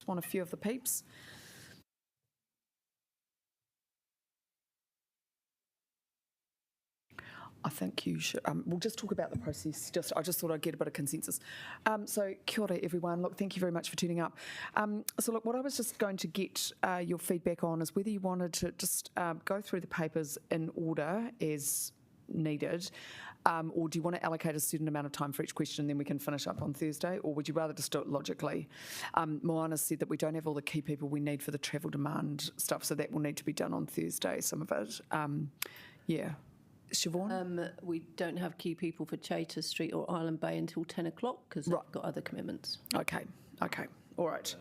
on a few of the peeps. I think you should. We'll just talk about the process. I just thought I'd get a bit of consensus. So, kia ora, everyone. Look, thank you very much for tuning up. So, look, what I was just going to get your feedback on is whether you wanted to just go through the papers in order as needed, or do you want to allocate a certain amount of time for each question and then we can finish up on Thursday, or would you rather just do it logically? Moana said that we don't have all the key people we need for the travel demand stuff, so that will need to be done on Thursday, some of it. Yeah. Siobhan? We don't have key people for Chater Street or Island Bay until 10 o'clock because they've got other commitments. Okay, all right.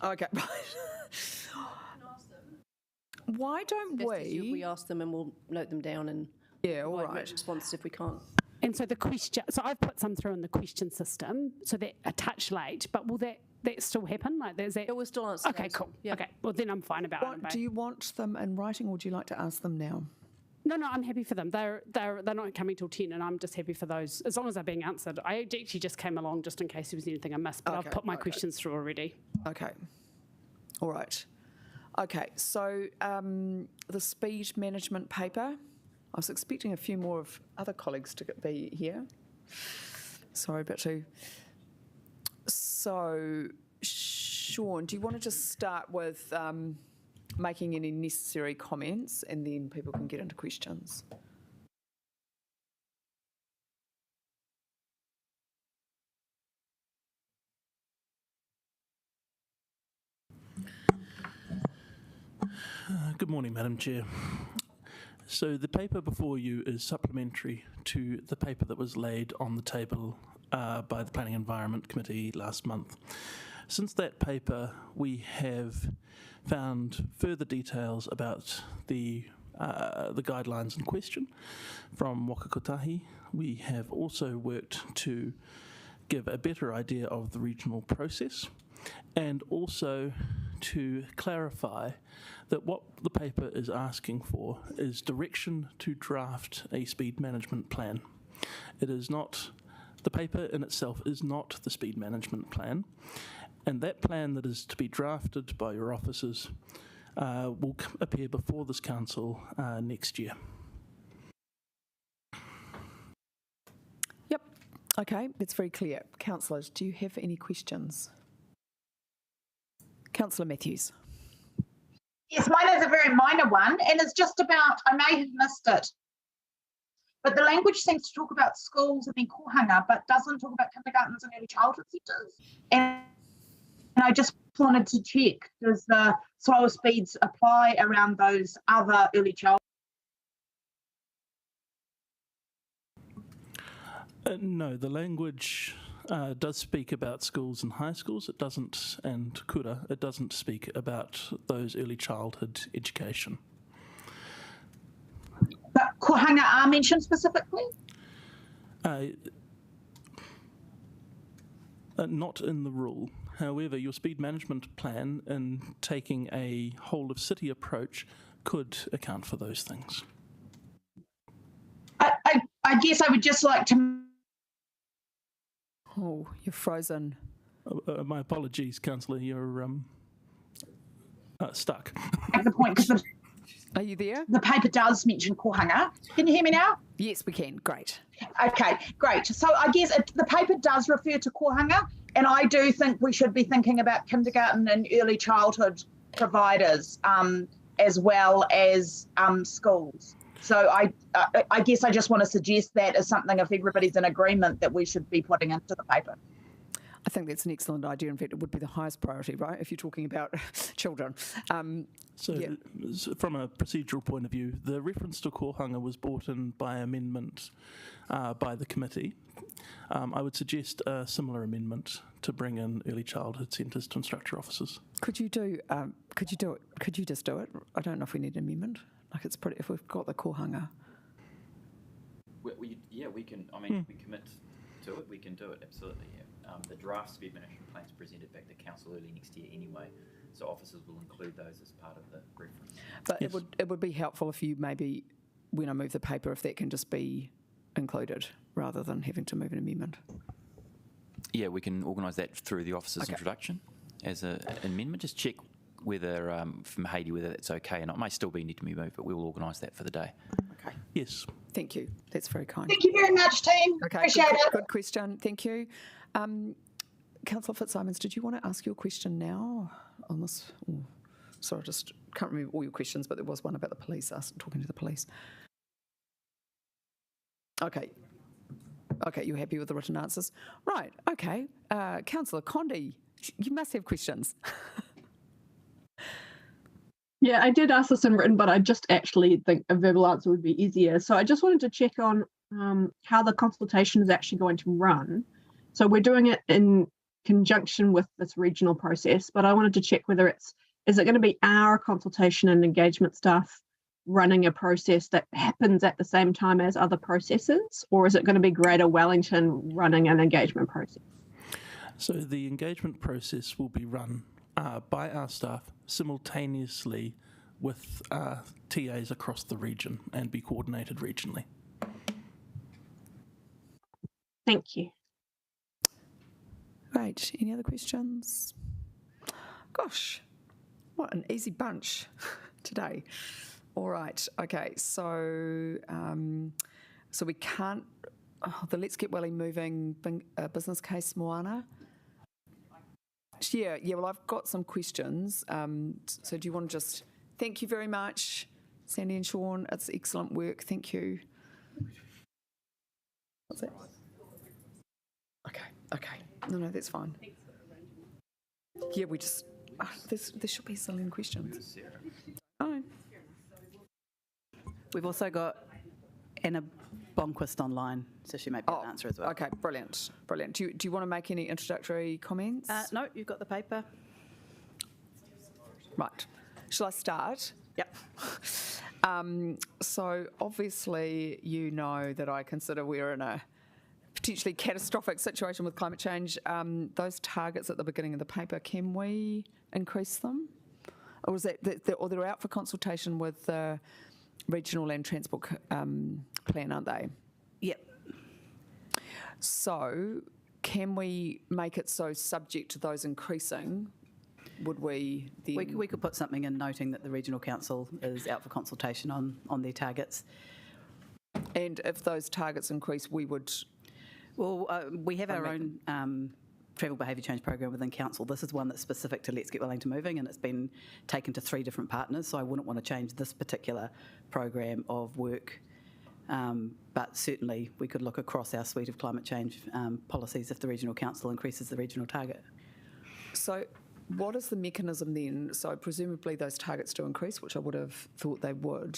Okay, right. Why don't we ask them and we'll note them down and all right. Response if we can't. And so the question, so I've put some through in the question system, so they're a touch late, but will that still happen? Like, is that? It will still answer. Okay, cool. Yeah. Okay, well then I'm fine about it. Do you want them in writing, or would you like to ask them now? No, I'm happy for them. They're not coming till 10, and I'm just happy for those, as long as they're being answered. I actually just came along just in case there was anything I missed, but I've put my questions through already. Okay. All right. Okay, so the speed management paper, I was expecting a few more of other colleagues to be here. Sorry, but so, Sean, do you want to just start with making any necessary comments and then people can get into questions? Good morning, Madam Chair. So the paper before you is supplementary to the paper that was laid on the table by the Planning Environment Committee last month. Since that paper, we have found further details about the guidelines in question from Waka Kotahi. We have also worked to give a better idea of the regional process and also to clarify that what the paper is asking for is direction to draft a speed management plan. It is not, the paper in itself is not the speed management plan, and that plan that is to be drafted by your officers will appear before this council next year. Yep, okay, it's very clear. Councillors, do you have any questions? Councillor Matthews. Yes, mine is a very minor one, and it's just about, I may have missed it, but the language seems to talk about schools and then kohanga, but doesn't talk about kindergartens and early childhood centres. And I just wanted to check, does the slower speeds apply around those other early childhood? No, the language does speak about schools and high schools. It doesn't, and kura, it doesn't speak about those early childhood education. But kohanga are mentioned specifically? Not in the rule. However, your speed management plan in taking a whole of city approach could account for those things. I guess I would just like to... Oh, you're frozen. My apologies, Councillor, you're stuck. At the point, because are you there? The paper does mention kohanga. Can you hear me now? Yes, we can. Great. Okay, great. So I guess the paper does refer to kohanga, and I do think we should be thinking about kindergarten and early childhood providers as well as schools. So I guess I just want to suggest that as something, if everybody's in agreement, that we should be putting into the paper. I think that's an excellent idea. In fact, it would be the highest priority, right, if you're talking about children. So from a procedural point of view, the reference to kohanga was brought in by amendment by the committee. I would suggest a similar amendment to bring in early childhood centres to instruct your officers. Could you do it? Could you just do it? I don't know if we need an amendment. Like, it's pretty, if we've got the kohanga. We can, I mean, we commit to it, we can do it, absolutely, yeah. The draft speed management plan is presented back to council early next year anyway, so officers will include those as part of the reference. But yes, it would be helpful if you maybe, when I move the paper, if that can just be included rather than having to move an amendment. Yeah, we can organise that through the officer's introduction. as an amendment. Just check whether, from Hayley, whether that's okay or not. It may still need to be moved, but we'll organise that for the day. Okay. Yes. Thank you. That's very kind. Thank you very much, team. Okay, Appreciate it. good question. Thank you. Councillor Fitzsimons, did you want to ask your question now on this? Oh, sorry, I just can't remember all your questions, but there was one about the police, us talking to the police. Okay. Okay, you're happy with the written answers? Right, okay. Councillor Condi, you must have questions. Yeah, I did ask this in written, but I just actually think a verbal answer would be easier. So I just wanted to check on how the consultation is actually going to run. So we're doing it in conjunction with this regional process, but I wanted to check whether is it going to be our consultation and engagement staff running a process that happens at the same time as other processes, or is it going to be Greater Wellington running an engagement process? So the engagement process will be run by our staff simultaneously with TAs across the region and be coordinated regionally. Thank you. Right, any other questions? Gosh, what an easy bunch today. All right, okay, so so we can't, the Let's Get Welly Moving business case, Moana. Yeah, well, I've got some questions. So do you want to just, thank you very much, Sandy and Sean. It's excellent work. Thank you. What's that? Okay. No, that's fine. Yeah, we just, there should be some questions. Oh. We've also got Anna Blomquist online, so she might be able to answer as well. Okay, brilliant. Do you want to make any introductory comments? No, you've got the paper. Right. Shall I start? Yep. So obviously you know that I consider we're in a potentially catastrophic situation with climate change. Those targets at the beginning of the paper, can we increase them? Or is that or they're out for consultation with the Regional Land Transport Plan, aren't they? Yep. So can we make it so subject to those increasing? Would we then... We could put something in noting that the Regional Council is out for consultation on their targets. And if those targets increase, we would... Well, we have our own travel behaviour change program within council. This is one that's specific to Let's Get Wellington Moving, and it's been taken to 3 different partners, so I wouldn't want to change this particular program of work. But certainly we could look across our suite of climate change policies if the Regional Council increases the regional target. So what is the mechanism then? So presumably those targets do increase, which I would have thought they would.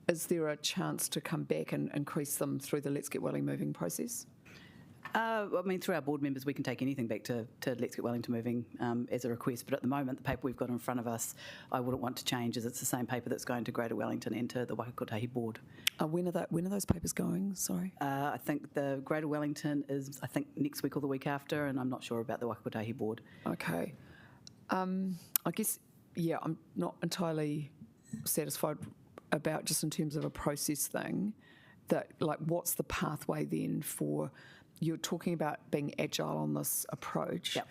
Is there a chance to come back and increase them through the Let's Get Welly Moving process? I mean, through our board members, we can take anything back to Let's Get Wellington Moving as a request. But at the moment, the paper we've got in front of us, I wouldn't want to change, as it's the same paper that's going to Greater Wellington and to the Wakakotahi board. When are those papers going? Sorry. I think the Greater Wellington is, next week or the week after, and I'm not sure about the Wakakotahi board. Okay. I guess, yeah, I'm not entirely satisfied about just in terms of a process thing, that like what's the pathway then for, you're talking about being agile on this approach. Yep.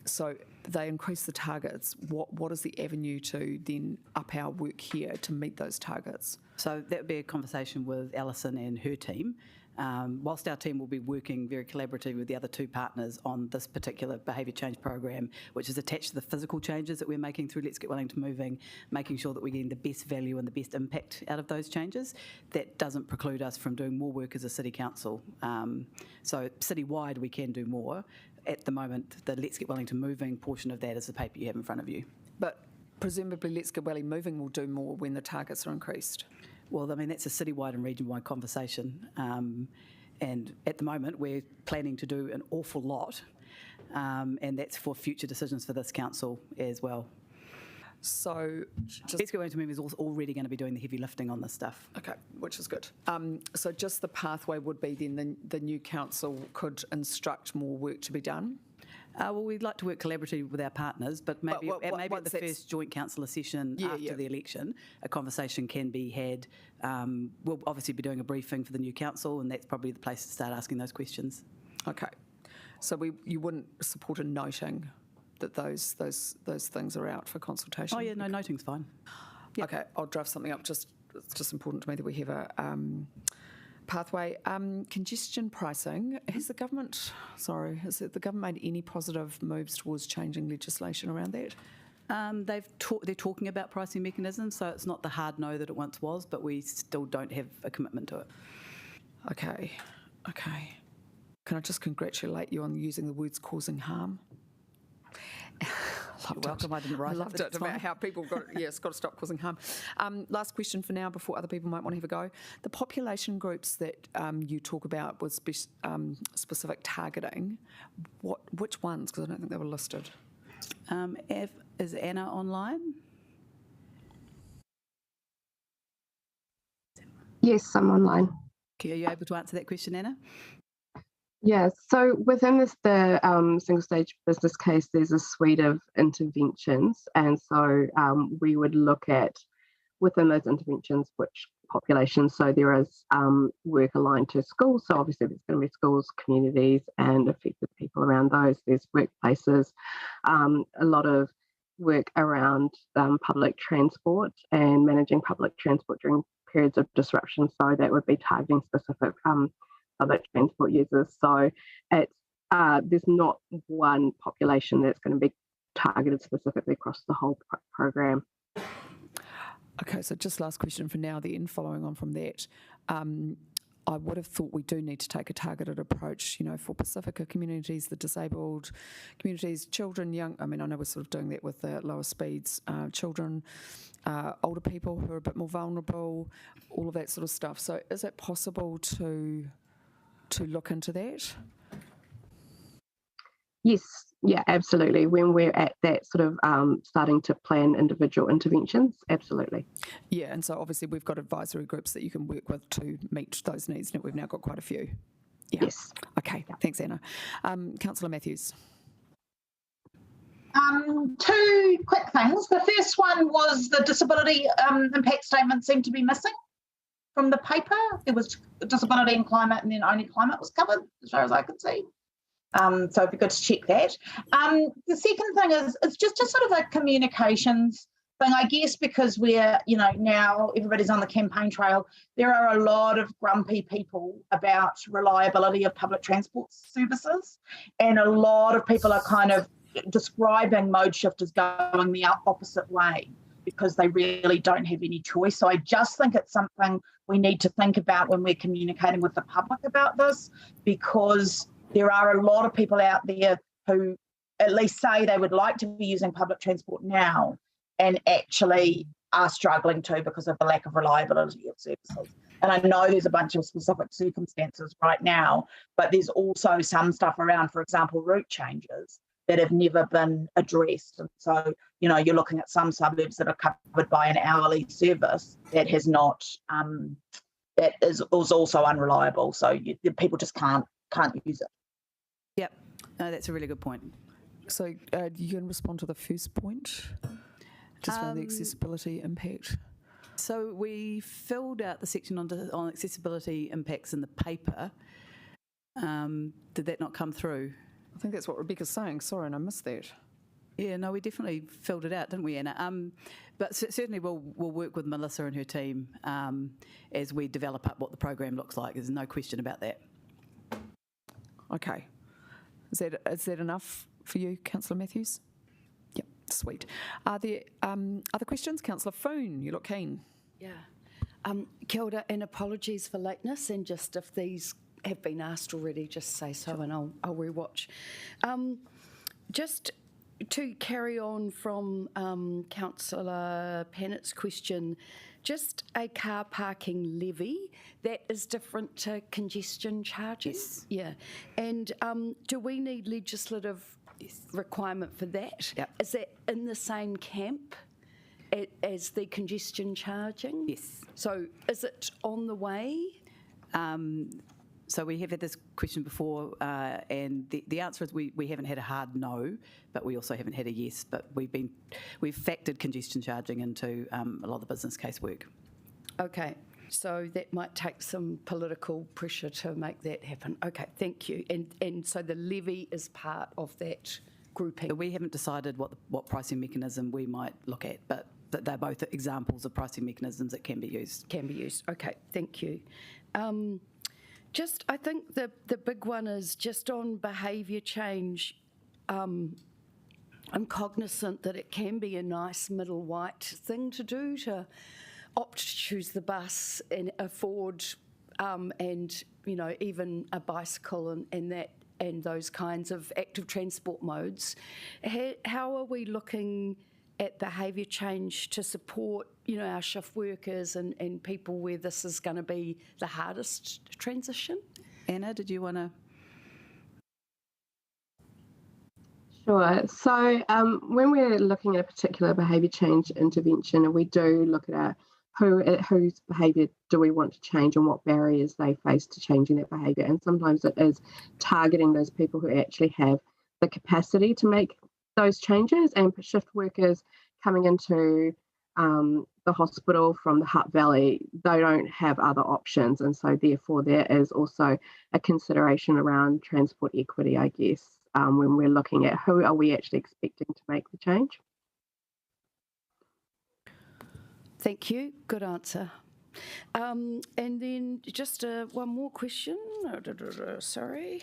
So they increase the targets. What is the avenue to then up our work here to meet those targets? So that would be a conversation with Alison and her team. Whilst our team will be working very collaboratively with the other 2 partners on this particular behaviour change program, which is attached to the physical changes that we're making through Let's Get Wellington Moving, making sure that we're getting the best value and the best impact out of those changes. That doesn't preclude us from doing more work as a city council. So citywide we can do more. At the moment, the Let's Get Wellington Moving portion of that is the paper you have in front of you. But presumably Let's Get Welly Moving will do more when the targets are increased. Well, I mean, that's a citywide and region-wide conversation. And at the moment, we're planning to do an awful lot, and that's for future decisions for this council as well. So just... Let's Get Wellington Moving is also already going to be doing the heavy lifting on this stuff. Okay, which is good. So just the pathway would be then the new council could instruct more work to be done? Well, we'd like to work collaboratively with our partners, but maybe at the first joint councillor session after the election, a conversation can be had. We'll obviously be doing a briefing for the new council, and that's probably the place to start asking those questions. Okay. So you wouldn't support a noting that those things are out for consultation? Oh, yeah, no, noting's fine. Yep. Okay, I'll draft something up. It's just important to me that we have a pathway. Congestion pricing. Has the government made any positive moves towards changing legislation around that? They're talking about pricing mechanisms, so it's not the hard no that it once was, but we still don't have a commitment to it. Okay. Can I just congratulate you on using the words causing harm? You're welcome. I didn't write it. I loved it about how people it's got to stop causing harm. Last question for now before other people might want to have a go. The population groups that you talk about with specific targeting, which ones? Because I don't think they were listed. Is Anna online? Yes, I'm online. Are you able to answer that question, Anna? Yeah, so within the single stage business case, there's a suite of interventions. And so we would look at within those interventions, which populations. So there is work aligned to schools. So obviously there's going to be schools, communities and affected people around those. There's workplaces, a lot of work around public transport and managing public transport during periods of disruption. So that would be targeting specific public transport users. So it's there's not one population that's going to be targeted specifically across the whole program. Okay, so just last question for now then, following on from that. I would have thought we do need to take a targeted approach, for Pacifica communities, the disabled communities, children, young. I know we're sort of doing that with the lower speeds, children, older people who are a bit more vulnerable, all of that sort of stuff. So is it possible to look into that? Yes, yeah, absolutely. When we're at that sort of starting to plan individual interventions, absolutely. Yeah, and so obviously we've got advisory groups that you can work with to meet those needs, and we've now got quite a few. Yeah. Yes. Okay, thanks, Anna. Councillor Matthews. Two quick things. The first one was the disability impact statement seemed to be missing from the paper. There was disability and climate, and then only climate was covered, as far as I could see. So it'd be good to check that. The second thing is it's just a sort of a communications thing, I guess, because we're, now everybody's on the campaign trail. There are a lot of grumpy people about reliability of public transport services, and a lot of people are kind of describing mode shift as going the opposite way because they really don't have any choice. So I just think it's something we need to think about when we're communicating with the public about this, because there are a lot of people out there who at least say they would like to be using public transport now and actually are struggling to because of the lack of reliability of services. And I know there's a bunch of specific circumstances right now, but there's also some stuff around, for example, route changes that have never been addressed. And so, you're looking at some suburbs that are covered by an hourly service that has not, that is also unreliable. So people just can't use it. Yep, no, that's a really good point. So you can respond to the first point, just around the accessibility impact. So we filled out the section on accessibility impacts in the paper. Did that not come through? I think that's what Rebecca's saying. Sorry, and I missed that. Yeah, no, we definitely filled it out, didn't we, Anna? But certainly we'll work with Melissa and her team as we develop up what the program looks like. There's no question about that. Okay. Is that enough for you, Councillor Matthews? Yep, sweet. Are there other questions? Councillor Foon, you look keen. Yeah. Kia ora, and apologies for lateness, and just if these have been asked already, just say so and I'll rewatch. Just to carry on from Councillor Pannett's question, just a car parking levy, that is different to congestion charges? Yes. Yeah. And do we need legislative requirement for that? Yep. Is that in the same camp as the congestion charging? Yes. So is it on the way? So we have had this question before, and the answer is we haven't had a hard no, but we also haven't had a yes. But we've factored congestion charging into a lot of the business case work. Okay, so that might take some political pressure to make that happen. Okay, thank you. And so the levy is part of that grouping? So we haven't decided what pricing mechanism we might look at, but they're both examples of pricing mechanisms that can be used. Can be used. Okay, thank you. Just, I think the big one is just on behaviour change. I'm cognizant that it can be a nice middle white thing to do, to opt to choose the bus and afford, and even a bicycle and those kinds of active transport modes. How are we looking at behaviour change to support, our shift workers and people where this is going to be the hardest transition? Anna, did you want to? Sure. So when we're looking at a particular behaviour change intervention, we do look at whose behaviour do we want to change and what barriers they face to changing that behaviour. And sometimes it is targeting those people who actually have the capacity to make those changes, and shift workers coming into the hospital from the Hutt Valley, they don't have other options. And so therefore there is also a consideration around transport equity, I guess, when we're looking at who are we actually expecting to make the change. Thank you. Good answer. And then just one more question. Sorry.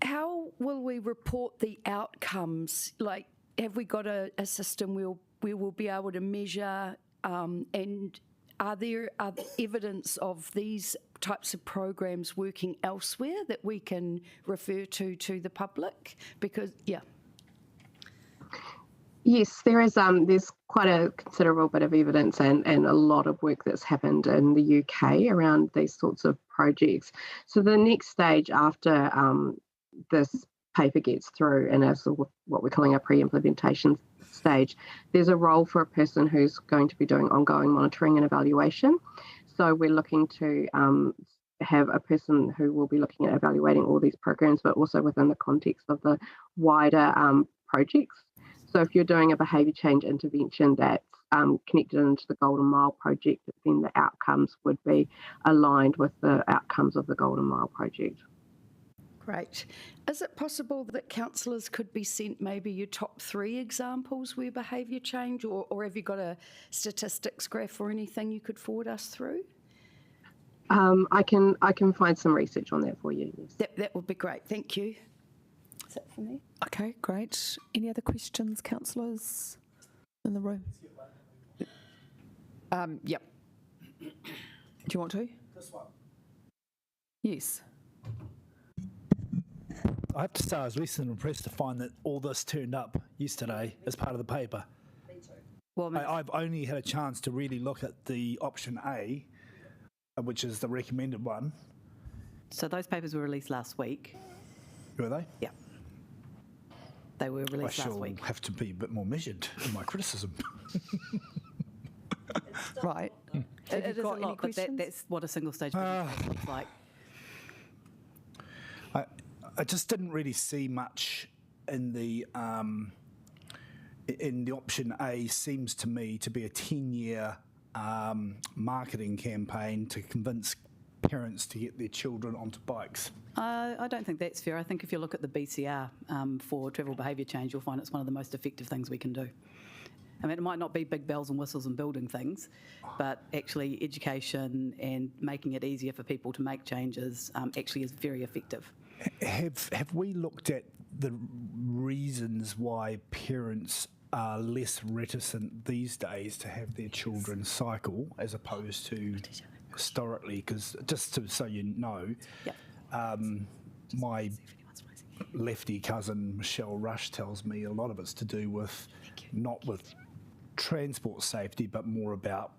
How will we report the outcomes? Like, have we got a system we will be able to measure? And are there evidence of these types of programs working elsewhere that we can refer to the public? Because, yeah. Yes, there is. There's quite a considerable bit of evidence and a lot of work that's happened in the UK around these sorts of projects. So the next stage after this paper gets through, and as what we're calling a pre-implementation stage, there's a role for a person who's going to be doing ongoing monitoring and evaluation. So we're looking to have a person who will be looking at evaluating all these programs, but also within the context of the wider projects. So if you're doing a behaviour change intervention that's connected into the Golden Mile project, then the outcomes would be aligned with the outcomes of the Golden Mile project. Great. Is it possible that councillors could be sent maybe your top 3 examples where behaviour change, or have you got a statistics graph or anything you could forward us through? I can find some research on that for you. Yes. That would be great. Thank you. Is that for me? Okay, great. Any other questions, councillors in the room? Yep. Do you want to? This one. Yes. I have to say I was recently impressed to find that all this turned up yesterday as part of the paper. Me too. Well, I've only had a chance to really look at the option A, which is the recommended one. So those papers were released last week. Were they? Yeah. They were released last week. I have to be a bit more measured in my criticism. Right. It is a lot, but that's what a single stage presentation looks like. I just didn't really see much in the option A. Seems to me to be a 10-year marketing campaign to convince parents to get their children onto bikes. I don't think that's fair. I think if you look at the BCR for travel behaviour change, you'll find it's one of the most effective things we can do. I mean, it might not be big bells and whistles and building things, but actually education and making it easier for people to make changes actually is very effective. Have we looked at the reasons why parents are less reticent these days to have their children cycle as opposed to historically? Because just so you know, my lefty cousin Michelle Rush tells me a lot of it's to do with not with transport safety, but more about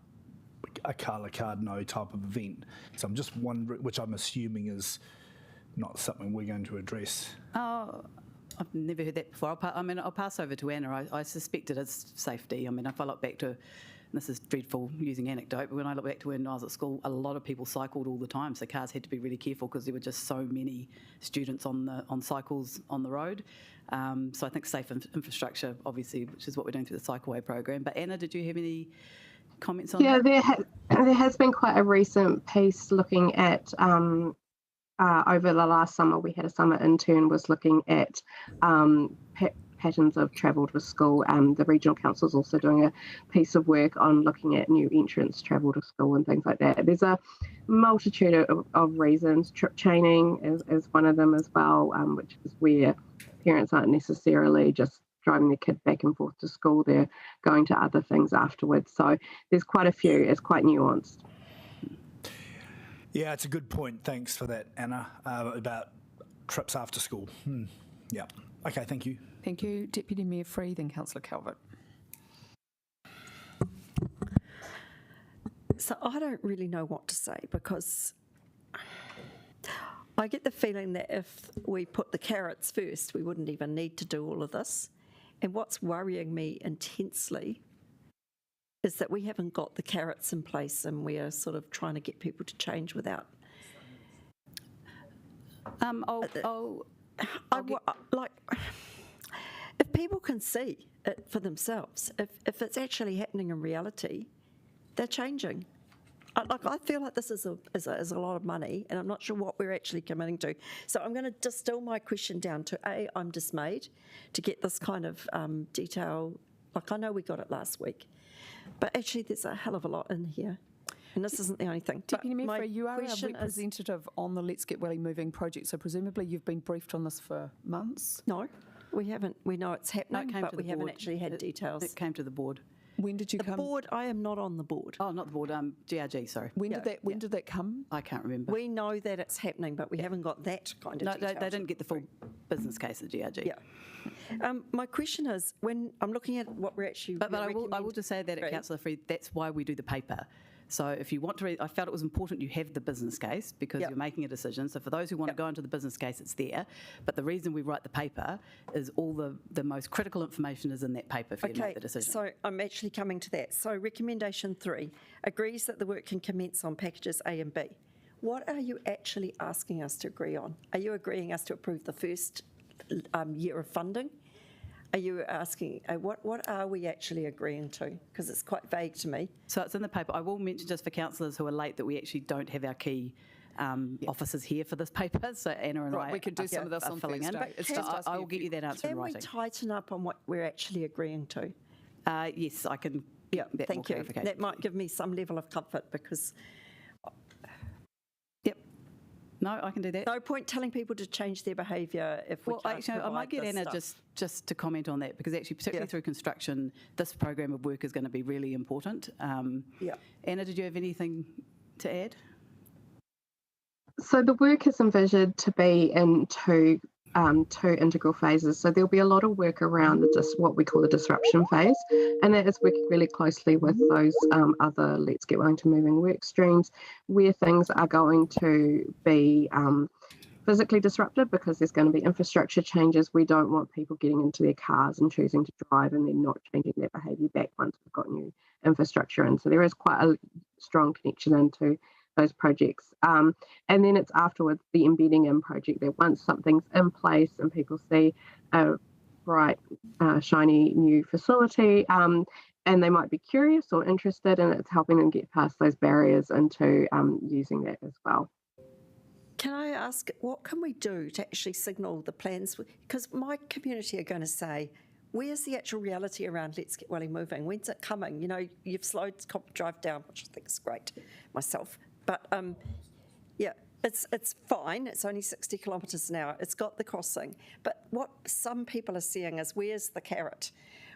a car card no type of event. So I'm just wondering, which I'm assuming is not something we're going to address. Oh, I've never heard that before. I'll pass over to Anna. I suspect it is safety. I mean, if I look back to, and this is dreadful using anecdote, but when I look back to when I was at school, a lot of people cycled all the time, so cars had to be really careful because there were just so many students on cycles on the road. So I think safe infrastructure, obviously, which is what we're doing through the Cycleway program. But Anna, did you have any comments on that? Yeah, there has been quite a recent piece looking at over the last summer, we had a summer intern was looking at patterns of travel to school. The regional council is also doing a piece of work on looking at new entrants travel to school and things like that. There's a multitude of reasons. Trip chaining is one of them as well, which is where parents aren't necessarily just driving their kid back and forth to school. They're going to other things afterwards. So there's quite a few. It's quite nuanced. Yeah, it's a good point. Thanks for that, Anna, about trips after school. Yeah. Okay, thank you. Thank you. Deputy Mayor Free, then Councillor Calvert. So I don't really know what to say, because I get the feeling that if we put the carrots first, we wouldn't even need to do all of this. And what's worrying me intensely is that we haven't got the carrots in place, and we are sort of trying to get people to change without. If people can see it for themselves, if it's actually happening in reality, they're changing. I feel like this is a lot of money, and I'm not sure what we're actually committing to. So I'm going to distill my question down to I'm dismayed to get this kind of detail. Like, I know we got it last week, but actually there's a hell of a lot in here. And this isn't the only thing. Deputy Mayor, you are a representative on the Let's Get Welly Moving project, so presumably you've been briefed on this for months? No, we haven't. We know it's happening, but we haven't actually had details. It came to the board. When did you come? The board, I am not on the board. Oh, not the board, GRG, sorry. When did that come? I can't remember. We know that it's happening, but we haven't got that kind of detail. No, they didn't get the full business case at GRG. Yeah. My question is, when I'm looking at what we're actually... But I will just say that at Councillor Free, that's why we do the paper. So if you want to, I felt it was important you have the business case, because you're making a decision. So for those who want to go into the business case, it's there. But the reason we write the paper is all the most critical information is in that paper for you to make the decision. So I'm actually coming to that. So recommendation 3 agrees that the work can commence on packages A and B. What are you actually asking us to agree on? Are you agreeing us to approve the first year of funding? Are you asking, what are we actually agreeing to? Because it's quite vague to me. So it's in the paper. I will mention, just for councillors who are late, that we actually don't have our key officers here for this paper. So Anna and I we could do some of this on filling Thursday. in. I will get you that answer in writing. Can we tighten up on what we're actually agreeing to? Yes, I can. Thank you. That might give me some level of comfort, because... No, I can do that. No point telling people to change their behaviour if we can't actually, I might get Anna just to comment on that, because actually, particularly through construction, this program of work is going to be really important. Anna, did you have anything to add? So the work is envisioned to be in two integral phases. So there'll be a lot of work around what we call the disruption phase, and that is working really closely with those other Let's Get Welling to Moving work streams, where things are going to be physically disrupted, because there's going to be infrastructure changes. We don't want people getting into their cars and choosing to drive and then not changing their behaviour back once we've got new infrastructure in. So there is quite a strong connection into those projects. And then it's afterwards the embedding in project, that once something's in place and people see a bright, shiny new facility, and they might be curious or interested, and it's helping them get past those barriers into using that as well. Can I ask, what can we do to actually signal the plans? Because my community are going to say, where's the actual reality around Let's Get Welly Moving? When's it coming? You know, you've slowed Copper Drive down, which I think is great myself. But, it's fine. It's only 60 kilometres an hour. It's got the crossing. But what some people are seeing is, where's the carrot?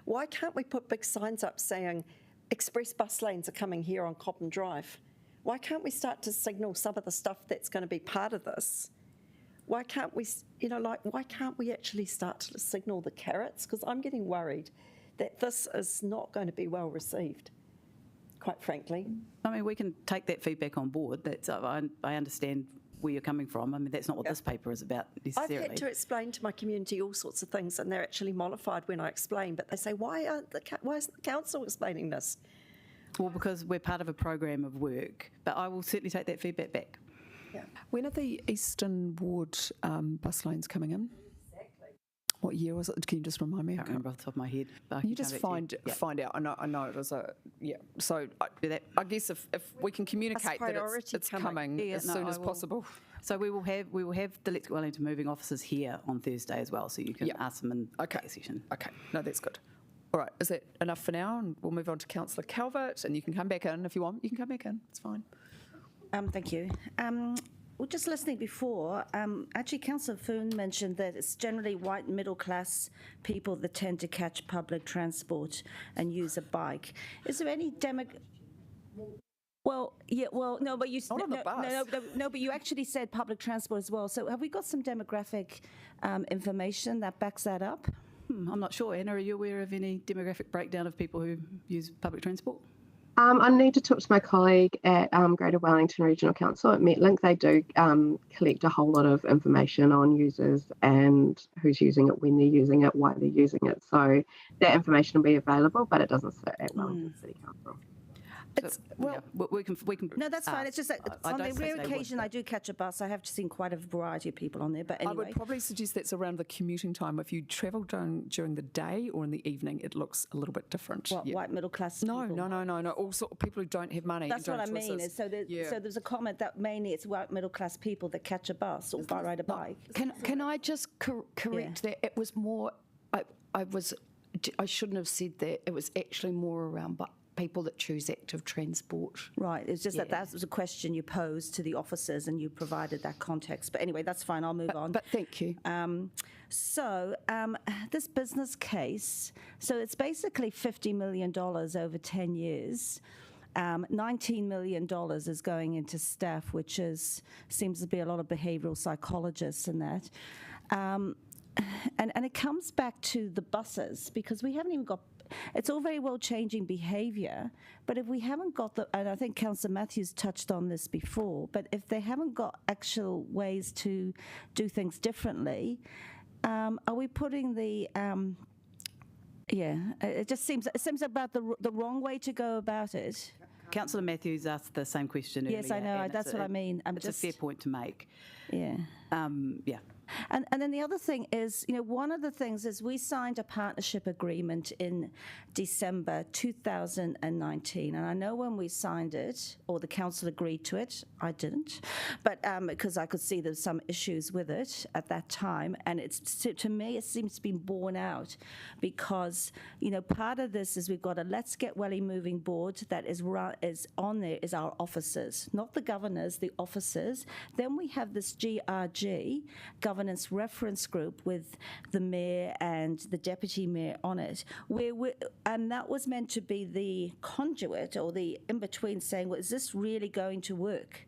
Why can't we put big signs up saying express bus lanes are coming here on Cobham Drive? Why can't we start to signal some of the stuff that's going to be part of this? Why can't we, why can't we actually start to signal the carrots? Because I'm getting worried that this is not going to be well received, quite frankly. I mean, we can take that feedback on board. That's I understand where you're coming from. I mean, that's not what this paper is about necessarily. I've had to explain to my community all sorts of things, and they're actually mollified when I explain, but they say, why isn't the council explaining this? Well, because we're part of a program of work, but I will certainly take that feedback back. Yeah. When are the Eastern Ward bus lanes coming in? What year was it? Can you just remind me? I can't remember off the top of my head. But Can you just find out? I know it was a So I guess if we can communicate that it's coming as soon as possible. So we will have the Let's Get Wellington moving officers here on Thursday as well, so you can ask them in that session. Okay, no, that's good. All right, is that enough for now? And we'll move on to Councillor Calvert, and you can come back in if you want. You can come back in. It's fine. Thank you. Well, just listening before, actually Councillor Foon mentioned that it's generally white middle-class people that tend to catch public transport and use a bike. Is there any no, but you Not on the bus. No, but you actually said public transport as well. So have we got some demographic information that backs that up? I'm not sure. Anna, are you aware of any demographic breakdown of people who use public transport? I need to talk to my colleague at Greater Wellington Regional Council at Metlink. They do collect a whole lot of information on users and who's using it, when they're using it, why they're using it. So that information will be available, but it doesn't sit at Wellington City Council. We can. No, that's fine. It's just that on the rare occasion I do catch a bus, I have seen quite a variety of people on there. But anyway, I would probably suggest that's around the commuting time. If you travel during the day or in the evening, it looks a little bit different. What, white middle class? No, people? no. All sort of people who don't have money. That's and what I don't mean. choices. So there's a comment that mainly it's white middle class people that catch a bus or ride a bike. Can I just correct that? It was more. I shouldn't have said that. It was actually more around people that choose active transport. Right, it's just that was a question you posed to the officers and you provided that context. But anyway, that's fine, I'll move on. But thank you. This business case, so it's basically $50 million over 10 years. $19 million is going into staff, which seems to be a lot of behavioural psychologists in that. And it comes back to the buses, because we haven't even got. It's all very well changing behaviour, but if we haven't got and I think Councillor Matthews touched on this before, but if they haven't got actual ways to do things differently, are we putting it seems about the wrong way to go about it. Councillor Matthews asked the same question earlier. Yes, I know. That's what I mean. It's a fair point to make. Yeah. And then the other thing is, one of the things is we signed a partnership agreement in December 2019. And I know when we signed it, or the council agreed to it, I didn't, but because I could see there's some issues with it at that time. And to me, it seems to be borne out because, part of this is we've got a Let's Get Welly Moving board that is on there is our officers, not the governors, the officers. Then we have this GRG, Governance Reference Group, with the mayor and the deputy mayor on it, and that was meant to be the conduit or the in-between saying, well, is this really going to work?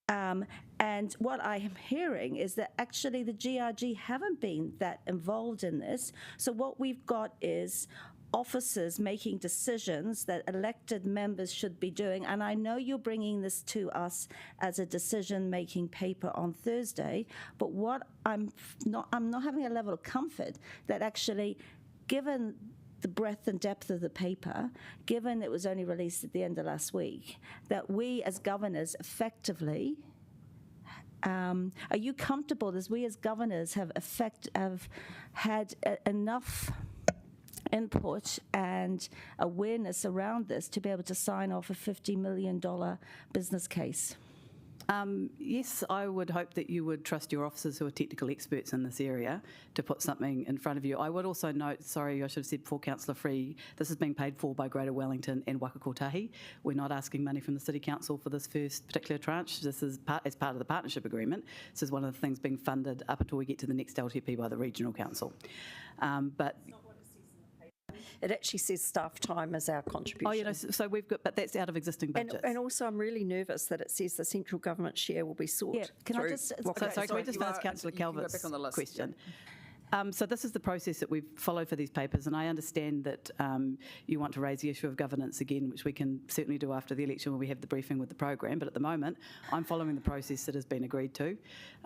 And what I am hearing is that actually the GRG haven't been that involved in this. So what we've got is officers making decisions that elected members should be doing. And I know you're bringing this to us as a decision-making paper on Thursday, but what I'm not having a level of comfort that actually, given the breadth and depth of the paper, given it was only released at the end of last week, that we as governors effectively, are you comfortable that we as governors have had enough input and awareness around this to be able to sign off a $50 million business case? Yes, I would hope that you would trust your officers who are technical experts in this area to put something in front of you. I would also note, sorry, I should have said before, Councillor Free, this is being paid for by Greater Wellington and Waka Kotahi. We're not asking money from the City Council for this first particular tranche. This is as part of the partnership agreement. This is one of the things being funded up until we get to the next LTP by the Regional Council. But it actually says staff time as our contribution. Oh, so we've got, but that's out of existing budgets. And also, I'm really nervous that it says the central government share will be sought. Yeah, can I just? Sorry, can we just finish Councillor Calvert's question? So this is the process that we've followed for these papers, and I understand that you want to raise the issue of governance again, which we can certainly do after the election when we have the briefing with the program. But at the moment, I'm following the process that has been agreed to.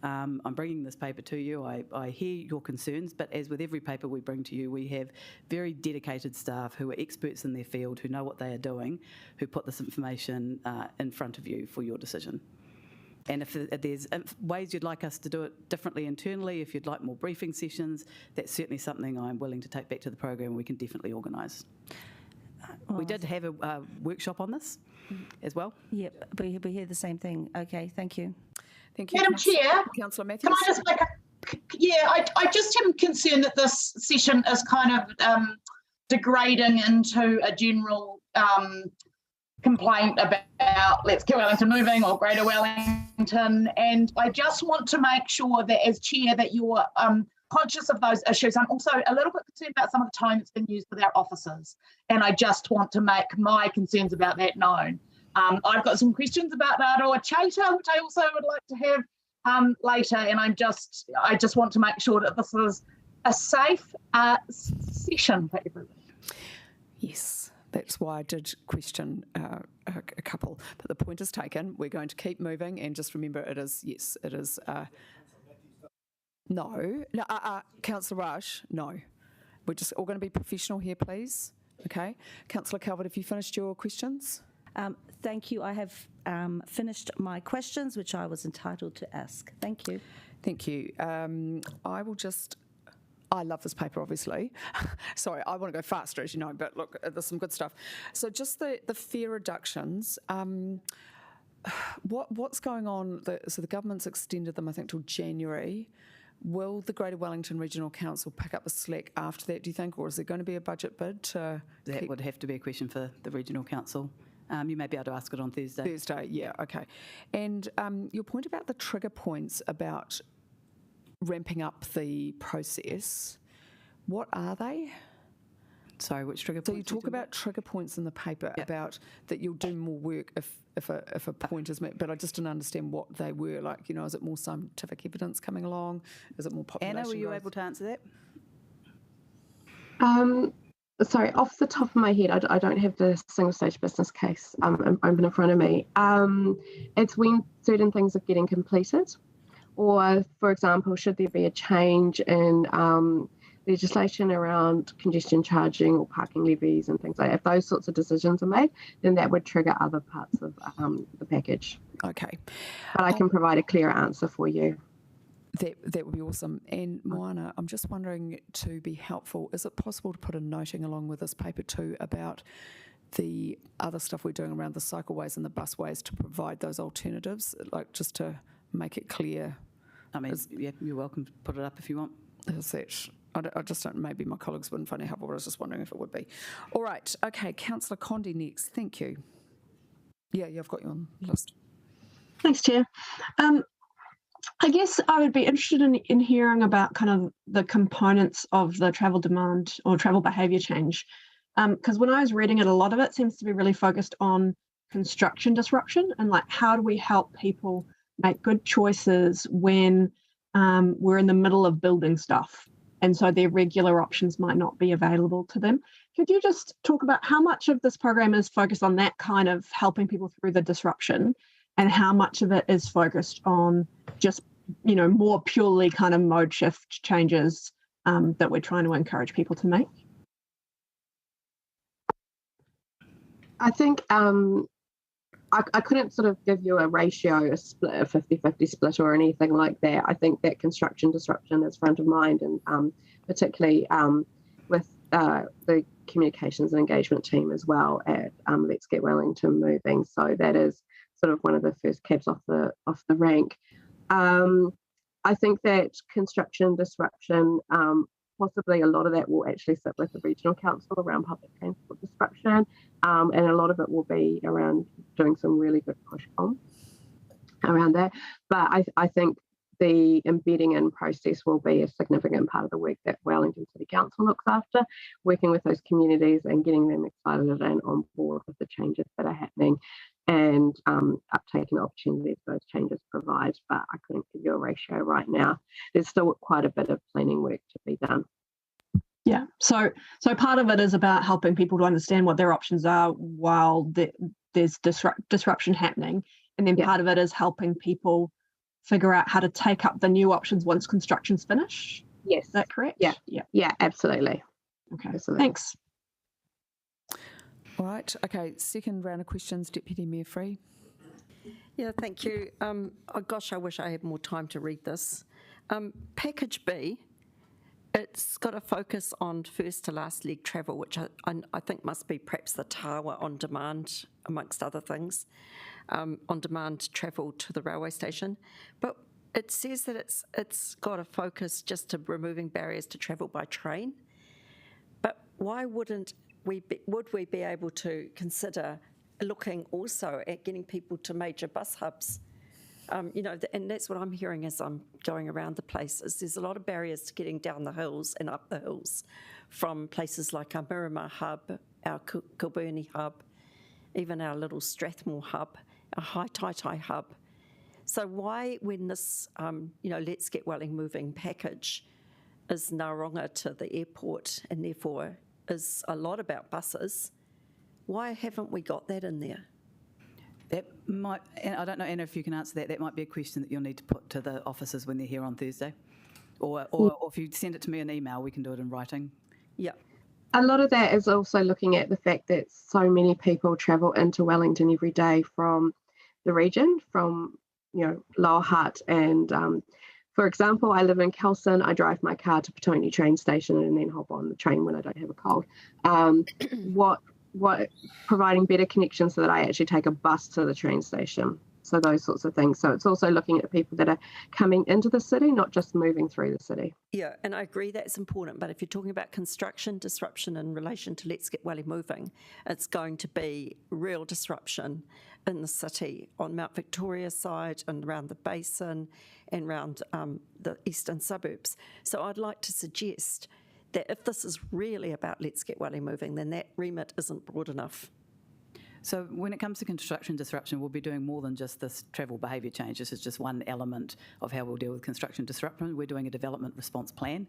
I'm bringing this paper to you. I hear your concerns, but as with every paper we bring to you, we have very dedicated staff who are experts in their field, who know what they are doing, who put this information in front of you for your decision. And if there's ways you'd like us to do it differently internally, if you'd like more briefing sessions, that's certainly something I'm willing to take back to the program. We can definitely organise. We did have a workshop on this as well. Yep, we hear the same thing. Okay, thank you. Thank you. Madam Chair, Councillor Matthews. can I just make a, I just am concerned that this session is kind of degrading into a general complaint about Let's Get Wellington Moving or Greater Wellington, and I just want to make sure that as chair that you're conscious of those issues. I'm also a little bit concerned about some of the time that's been used with our officers, and I just want to make my concerns about that known. I've got some questions about Āmua Chapter, which I also would like to have later, and I just want to make sure that this is a safe session for everyone. Yes, that's why I did question a couple, but the point is taken. We're going to keep moving, and just remember, it is no, Councillor Rush, no. We're just all going to be professional here, please. Okay, Councillor Calvert, have you finished your questions? Thank you. I have finished my questions, which I was entitled to ask. Thank you. Thank you. I love this paper, obviously. Sorry, I want to go faster, as you know, but look, there's some good stuff. So just the fare reductions, what's going on? So the government's extended them, I think, till January. Will the Greater Wellington Regional Council pick up the slack after that, do you think, or is there going to be a budget bid to That would have to be a question for the Regional Council. You may be able to ask it on Thursday. Thursday, yeah, okay. And your point about the trigger points about ramping up the process, what are they? Sorry, which trigger points? So you talk about trigger points in the paper, about that you'll do more work if a point is met, but I just didn't understand what they were. Like, is it more scientific evidence coming along? Is it more population Anna, were you growth? able to answer that? Sorry, off the top of my head, I don't have the single stage business case open in front of me. It's when certain things are getting completed, or, for example, should there be a change in legislation around congestion charging or parking levies and things like that. If those sorts of decisions are made, then that would trigger other parts of the package. Okay. But I can provide a clearer answer for you. That would be awesome. And Moana, I'm just wondering, to be helpful, is it possible to put a noting along with this paper too about the other stuff we're doing around the cycleways and the busways to provide those alternatives, like just to make it clear? I mean, you're welcome to put it up if you want. Is that, I just don't, maybe my colleagues wouldn't find it helpful, but I was just wondering if it would be. All right, okay, Councillor Condi next. Thank you. Yeah, I've got you on the list. Thanks, Chair. I guess I would be interested in hearing about kind of the components of the travel demand or travel behaviour change. Because when I was reading it, a lot of it seems to be really focused on construction disruption and like how do we help people make good choices when we're in the middle of building stuff and so their regular options might not be available to them. Could you just talk about how much of this program is focused on that kind of helping people through the disruption and how much of it is focused on just, more purely kind of mode shift changes that we're trying to encourage people to make? I think I couldn't sort of give you a ratio, a split, a 50-50 split or anything like that. I think that construction disruption is front of mind, and particularly with the communications and engagement team as well at Let's Get Wellington Moving. So that is sort of one of the first cabs off the rank. I think that construction disruption, possibly a lot of that will actually sit with the regional council around public transport disruption, and a lot of it will be around doing some really good push on around that. But I think the embedding in process will be a significant part of the work that Wellington City Council looks after, working with those communities and getting them excited and on board with the changes that are happening and uptaking the opportunities those changes provide. But I couldn't give you a ratio right now. There's still quite a bit of planning work to be done. Yeah, so part of it is about helping people to understand what their options are while there's disruption happening, and then part of it is helping people figure out how to take up the new options once construction's finished. Yes. Is that correct? Yeah, absolutely. Okay, absolutely. Thanks. All right, okay, second round of questions, Deputy Mayor Free. Yeah, thank you. Oh gosh, I wish I had more time to read this. Package B, it's got a focus on first to last leg travel, which I think must be perhaps the Tawa on demand, amongst other things, on demand travel to the railway station. But it says that it's got a focus just to removing barriers to travel by train. But why would we be able to consider looking also at getting people to major bus hubs? And that's what I'm hearing as I'm going around the place, is there's a lot of barriers to getting down the hills and up the hills from places like our Miramar hub, our Kilburnie hub, even our little Strathmore hub, our Haitaitai hub. So why, when this, Let's Get Welling Moving package is Naronga to the airport and therefore is a lot about buses, why haven't we got that in there? That might, and I don't know, Anna, if you can answer that. That might be a question that you'll need to put to the officers when they're here on Thursday. Or if you send it to me in email, we can do it in writing. Yeah. A lot of that is also looking at the fact that so many people travel into Wellington every day from the region, from Lower Hutt. And for example, I live in Kelson. I drive my car to Petone train station and then hop on the train when I don't have a cold. What providing better connections so that I actually take a bus to the train station. So those sorts of things. So it's also looking at people that are coming into the city, not just moving through the city. Yeah, and I agree that's important. But if you're talking about construction disruption in relation to Let's Get Welling Moving, it's going to be real disruption in the city on Mount Victoria side and around the basin and around the eastern suburbs. So I'd like to suggest that if this is really about Let's Get Welling Moving, then that remit isn't broad enough. So when it comes to construction disruption, we'll be doing more than just this travel behaviour change. This is just one element of how we'll deal with construction disruption. We're doing a development response plan,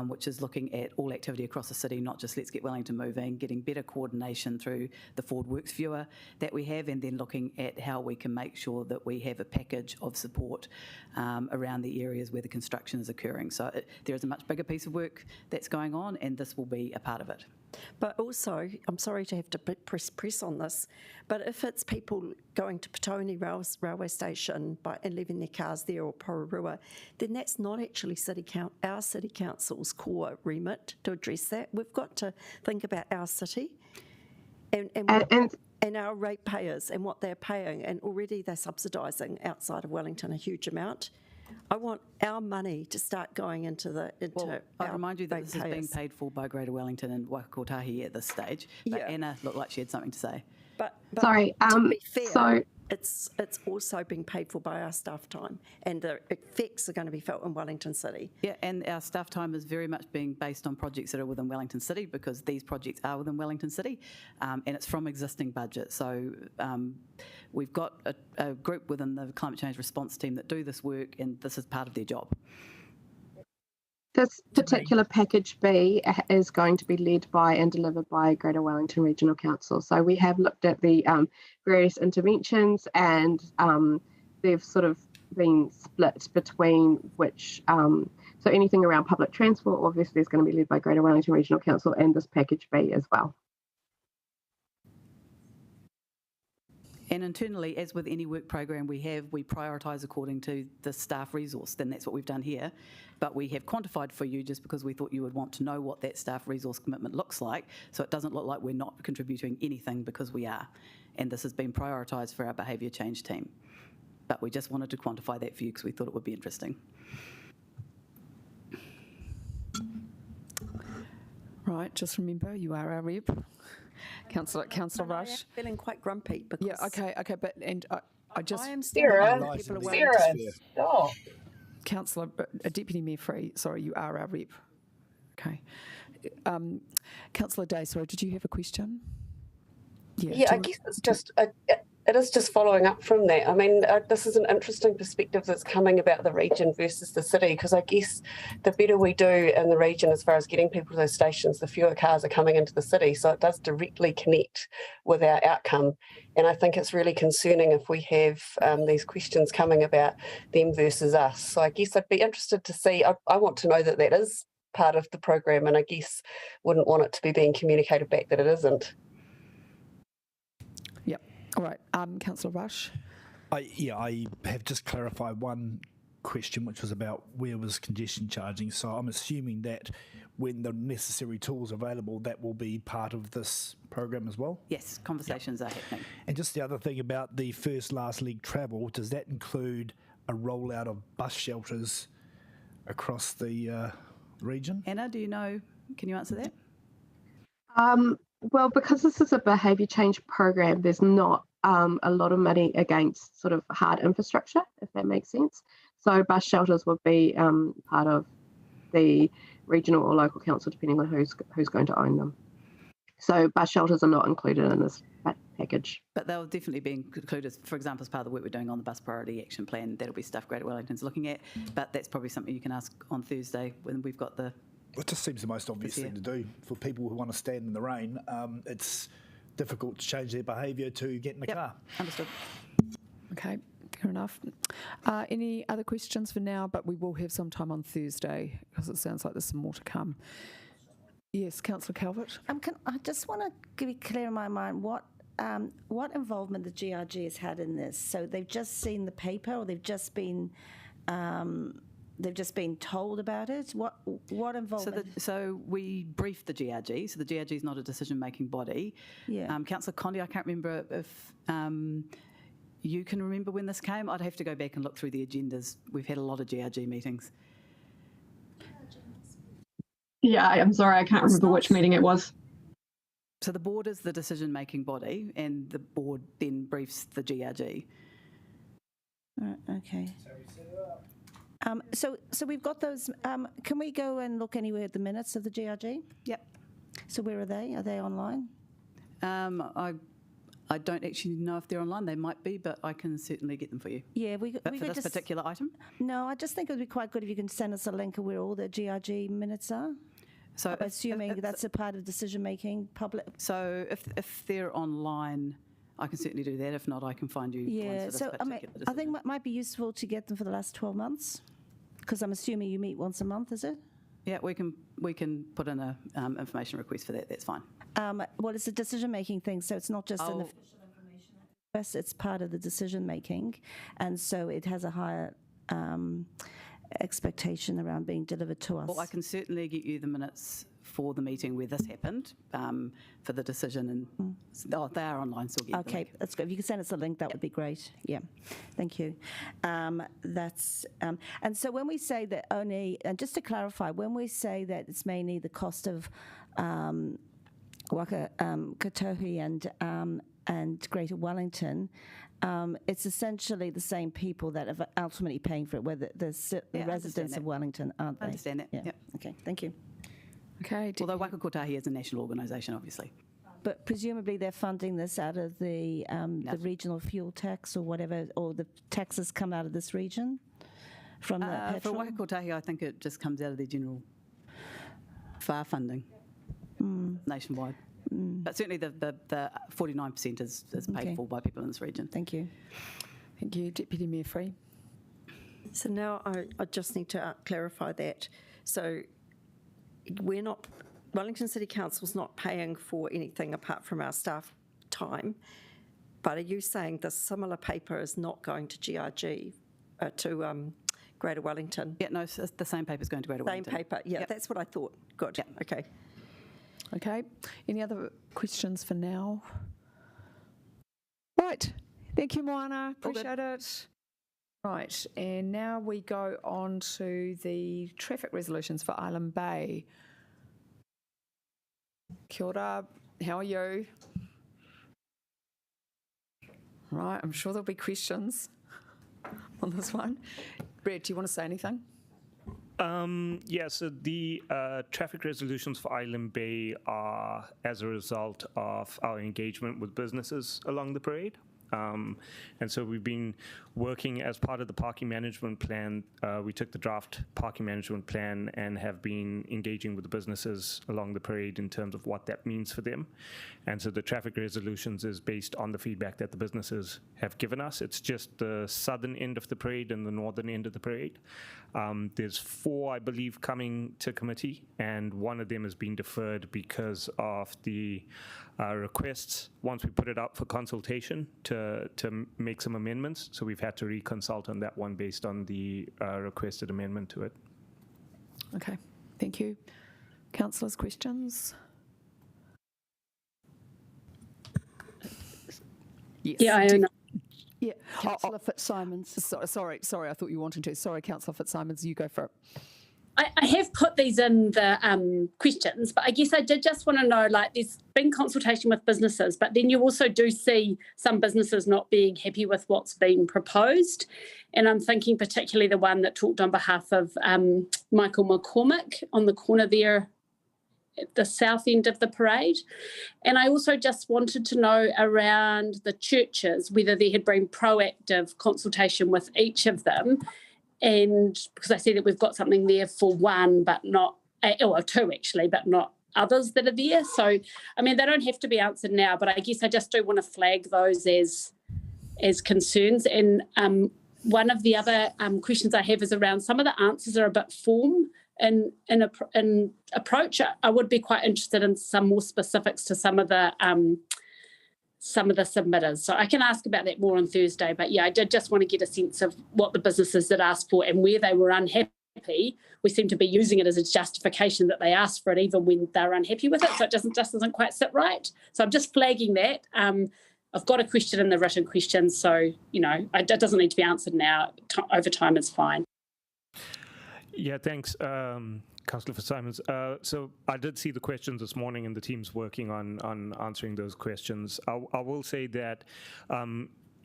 which is looking at all activity across the city, not just Let's Get Wellington Moving, getting better coordination through the Forward Works viewer that we have, and then looking at how we can make sure that we have a package of support around the areas where the construction is occurring. So there is a much bigger piece of work that's going on, and this will be a part of it. But also, I'm sorry to have to press on this, but if it's people going to Petone railway station and leaving their cars there, or Pūroro, then that's not actually our city council's core remit to address that. We've got to think about our city and our ratepayers and what they're paying, and already they're subsidising outside of Wellington a huge amount. I want our money to start going into I remind you that this is being paid for by Greater Wellington and Waikakotahi at this stage. But yeah. Anna looked like she had something to say. But sorry, to be fair, it's also being paid for by our staff time, and the effects are going to be felt in Wellington City. Yeah, and our staff time is very much being based on projects that are within Wellington City, because these projects are within Wellington City, and it's from existing budget. So we've got a group within the climate change response team that do this work, and this is part of their job. This particular package B is going to be led by and delivered by Greater Wellington Regional Council. So we have looked at the various interventions, and they've sort of been split between which, so anything around public transport obviously is going to be led by Greater Wellington Regional Council, and this package B as well. And internally, as with any work program we prioritise according to the staff resource. Then that's what we've done here. But we have quantified for you just because we thought you would want to know what that staff resource commitment looks like. So it doesn't look like we're not contributing anything, because we are. And this has been prioritised for our behaviour change team. But we just wanted to quantify that for you because we thought it would be interesting. Right, just remember, you are our rep. Councillor Rush. I'm feeling quite grumpy because... Yeah, okay, but I just... I am Sarah. Stop. Councillor, Deputy Mayor Free, sorry, you are our rep. Okay. Councillor Day, sorry, did you have a question? Yeah, I guess it's just... It is just following up from that. I mean, this is an interesting perspective that's coming about the region versus the city, because I guess the better we do in the region as far as getting people to those stations, the fewer cars are coming into the city. So it does directly connect with our outcome. And I think it's really concerning if we have these questions coming about them versus us. So I guess I'd be interested to see, I want to know that that is part of the program, and I guess wouldn't want it to be being communicated back that it isn't. All right, Councillor Rush. I have just clarified one question, which was about where was congestion charging. So I'm assuming that when the necessary tools are available, that will be part of this program as well? Yes, conversations are happening. And just the other thing about the first last leg travel, does that include a rollout of bus shelters across the region? Anna, do you know, can you answer that? Well, because this is a behaviour change program, there's not a lot of money against sort of hard infrastructure, if that makes sense. So bus shelters would be part of the regional or local council, depending on who's going to own them. So bus shelters are not included in this package. But they'll definitely be included, for example, as part of the work we're doing on the bus priority action plan. That'll be stuff Greater Wellington's looking at, but that's probably something you can ask on Thursday when we've got the... It just seems the most obvious thing to do for people who want to stand in the rain. It's difficult to change their behaviour to get in the car. Understood. Okay, fair enough. Any other questions for now? But we will have some time on Thursday because it sounds like there's some more to come. Yes, Councillor Calvert. I just want to be clear in my mind what involvement the GRG has had in this. So they've just seen the paper, or they've just been told about it. What involvement? So we briefed the GRG. So the GRG is not a decision-making body. Yeah. Councillor Condi, I can't remember if you can remember when this came. I'd have to go back and look through the agendas. We've had a lot of GRG meetings. Yeah, I'm sorry, I can't remember which meeting it was. So the board is the decision-making body, and the board then briefs the GRG. Okay. So we've got those. Can we go and look anywhere at the minutes of the GRG? Yep. So where are they? Are they online? I don't actually know if they're online. They might be, but I can certainly get them for you. Yeah, But for this particular item? No, I just think it would be quite good if you can send us a link of where all the GRG minutes are. So assuming that's a part of decision-making public. So if they're online, I can certainly do that. If not, I can find you ones for this particular decision. I think it might be useful to get them for the last 12 months, because I'm assuming you meet once a month, is it? Yeah, we can put in a information request for that. That's fine. Well, it's a decision-making thing, so it's not just an official information request. It's part of the decision-making, and so it has a higher expectation around being delivered to us. Well, I can certainly get you the minutes for the meeting where this happened for the decision, and they are online, so we'll get okay, that's good. If you can send us a link, that would be great. Yeah, thank you. And so when we say that only, and just to clarify, when we say that it's mainly the cost of Katohi and Greater Wellington, it's essentially the same people that are ultimately paying for it, whether the residents of Wellington, aren't they? I understand that. Yeah. Yep. Okay, thank you. Okay. Although Waka Kotahi is a national organisation, obviously. But presumably they're funding this out of the regional fuel tax or whatever, or the taxes come out of this region from the petrol? For Waka Kotahi, I think it just comes out of their general FAR funding nationwide. But certainly the 49% is paid for by people in this region. Thank you. Thank you. Deputy Mayor Free. So now I just need to clarify that. So Wellington City Council's not paying for anything apart from our staff time, but are you saying the similar paper is not going to GRG, to Greater Wellington? Yeah, no, the same paper is going to Greater Wellington. Same paper, yeah, that's what I thought. Good, okay. Okay. Any other questions for now? Right. Thank you, Moana. Appreciate it. Right. And now we go on to the traffic resolutions for Island Bay. Kia ora. How are you? Right. I'm sure there'll be questions on this one. Brett, do you want to say anything? Yeah, so the traffic resolutions for Island Bay are as a result of our engagement with businesses along the parade. And so we've been working as part of the parking management plan. We took the draft parking management plan and have been engaging with the businesses along the parade in terms of what that means for them. And so the traffic resolutions is based on the feedback that the businesses have given us. It's just the southern end of the parade and the northern end of the parade. There's 4, I believe, coming to committee, and one of them has been deferred because of the requests, once we put it up for consultation, to to make some amendments. So we've had to reconsult on that one based on the requested amendment to it. Okay, thank you. Councillors, questions? Yes. Yeah, I own. Yeah. Councillor Fitzsimons. Sorry, I thought you wanted to. Sorry, Councillor Fitzsimons, you go for it. I have put these in the questions, but I guess I did just want to know, like, there's been consultation with businesses, but then you also do see some businesses not being happy with what's been proposed. And I'm thinking particularly the one that talked on behalf of Michael McCormick on the corner there at the south end of the parade. And I also just wanted to know around the churches, whether there had been proactive consultation with each of them. And because I see that we've got something there for one, but not, or two actually, but not others that are there. So, I mean, they don't have to be answered now, but I guess I just do want to flag those as concerns. And one of the other questions I have is around some of the answers are a bit form in approach. I would be quite interested in some more specifics to some of the submitters. So I can ask about that more on Thursday. But yeah, I did just want to get a sense of what the businesses that asked for and where they were unhappy. We seem to be using it as a justification that they asked for it even when they're unhappy with it. So it doesn't quite sit right. So I'm just flagging that. I've got a question in the written question. So, you know, it doesn't need to be answered now. Over time is fine. Yeah, thanks. Councillor Fitzsimons. So I did see the questions this morning and the team's working on answering those questions. I will say that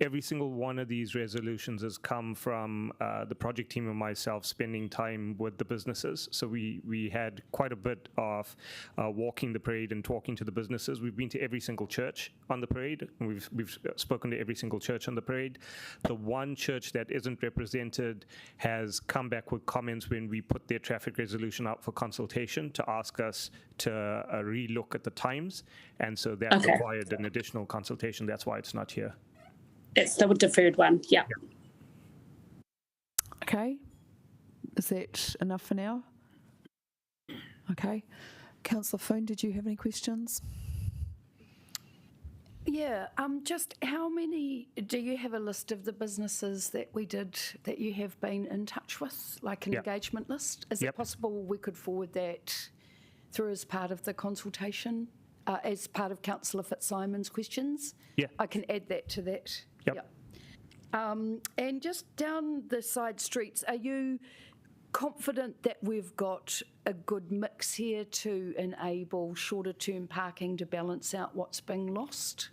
every single one of these resolutions has come from the project team and myself spending time with the businesses. So we had quite a bit of walking the parade and talking to the businesses. We've been to every single church on the parade, and we've spoken to every single church on the parade. The one church that isn't represented has come back with comments when we put their traffic resolution out for consultation to ask us to relook at the times, and so that required an additional consultation. That's why it's not here. It's the deferred one, yeah. Okay. Is that enough for now? Okay. Councillor Foon, did you have any questions? Yeah, just how many, do you have a list of the businesses that that you have been in touch with, like an engagement list? Is it possible we could forward that through as part of the consultation, as part of Councillor Fitzsimons' questions? Yeah. I can add that to that. Yep. And just down the side streets, are you confident that we've got a good mix here to enable shorter term parking to balance out what's being lost?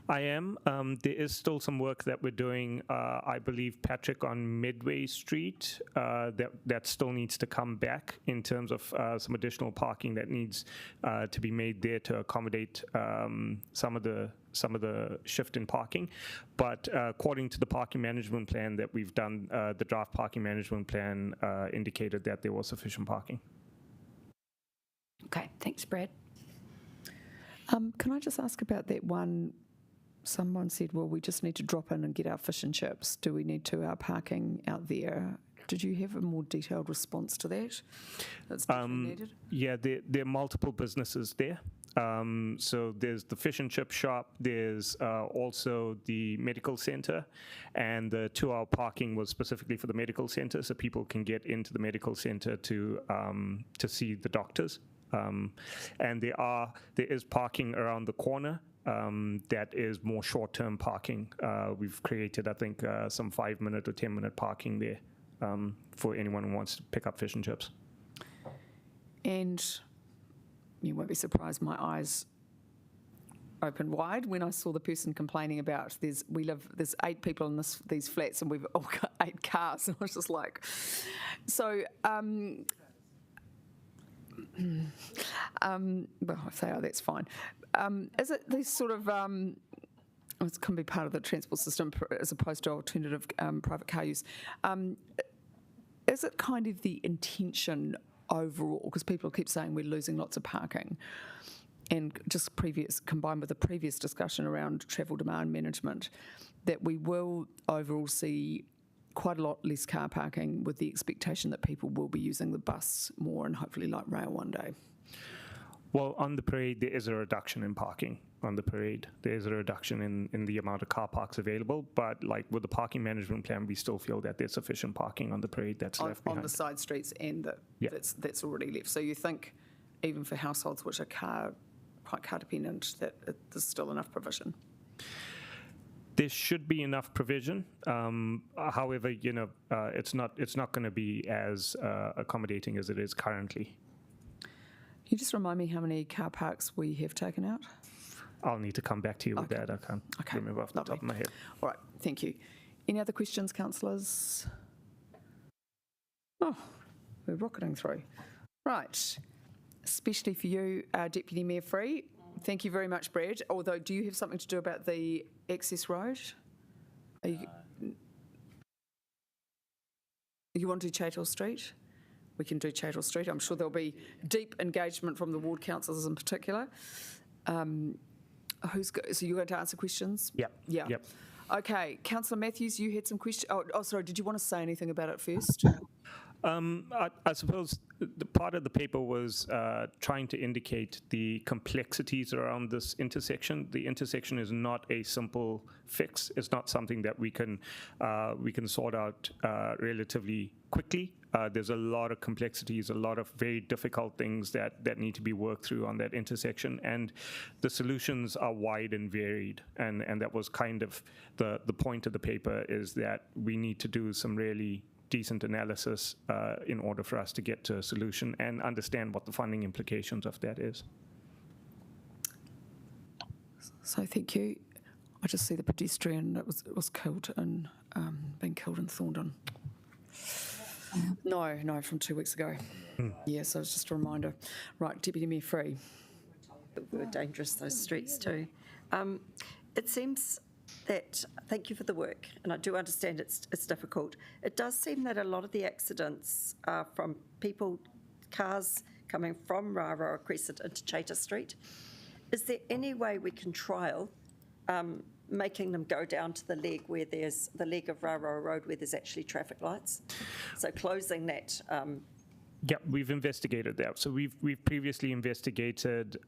I am. There is still some work that we're doing, I believe, Patrick, on Midway Street that still needs to come back in terms of some additional parking that needs to be made there to accommodate some of the shift in parking. But according to the parking management plan that we've done, the draft parking management plan indicated that there was sufficient parking. Okay, thanks, Brad. Can I just ask about that one? Someone said, well, we just need to drop in and get our fish and chips. Do we need 2 hour parking out there? Did you have a more detailed response to that? That's definitely needed. Yeah, there are multiple businesses there. So there's the fish and chip shop, there's also the medical center, and the 2 hour parking was specifically for the medical center, so people can get into the medical center to see the doctors. And there is parking around the corner. That is more short-term parking. We've created, I think, some 5-minute or 10-minute parking there for anyone who wants to pick up fish and chips. And you won't be surprised, my eyes opened wide when I saw the person complaining about there's 8 people in these flats and we've all got 8 cars. And I was just like, so. Well, I say, that's fine. Is it this sort of, it can be part of the transport system as opposed to alternative private car use. Is it kind of the intention overall, because people keep saying we're losing lots of parking, and just combined with the previous discussion around travel demand management, that we will overall see quite a lot less car parking with the expectation that people will be using the bus more and hopefully light rail one day? Well, on the parade, there is a reduction in parking on the parade. There is a reduction in the amount of car parks available, but like with the parking management plan, we still feel that there's sufficient parking on the parade that's left behind. On the side streets and that's already left. So you think even for households which are quite car dependent, that there's still enough provision? There should be enough provision. However, it's not going to be as accommodating as it is currently. Can you just remind me how many car parks we have taken out? I'll need to come back to you with that. I can't remember off the top of my head. All right, thank you. Any other questions, councillors? Oh, we're rocketing through. Right, especially for you, Deputy Mayor Free. Thank you very much, Brad. Although, do you have something to do about the access road? You want to do Chaitel Street? We can do Chaitel Street. I'm sure there'll be deep engagement from the ward councillors in particular. So you're going to answer questions? Yep. Yeah. Yep. Okay, Councillor Matthews, you had some questions. Oh, sorry. Did you want to say anything about it first? I suppose the part of the paper was trying to indicate the complexities around this intersection. The intersection is not a simple fix. It's not something that we can sort out relatively quickly. There's a lot of complexities, a lot of very difficult things that need to be worked through on that intersection, and the solutions are wide and varied. And that was kind of the point of the paper, is that we need to do some really decent analysis in order for us to get to a solution and understand what the funding implications of that is. So thank you. I just see the pedestrian that was killed and being killed in Thorndon. No, from 2 weeks ago. Yeah, so it's just a reminder. Right, Deputy Mayor Free. We were dangerous, those streets too. It seems that, thank you for the work, and I do understand it's difficult. It does seem that a lot of the accidents are from cars coming from Raroa Crescent into Chaitel Street. Is there any way we can trial making them go down to the leg of Raroa Road where there's actually traffic lights? So closing that. Yeah, we've investigated that. So we've previously investigated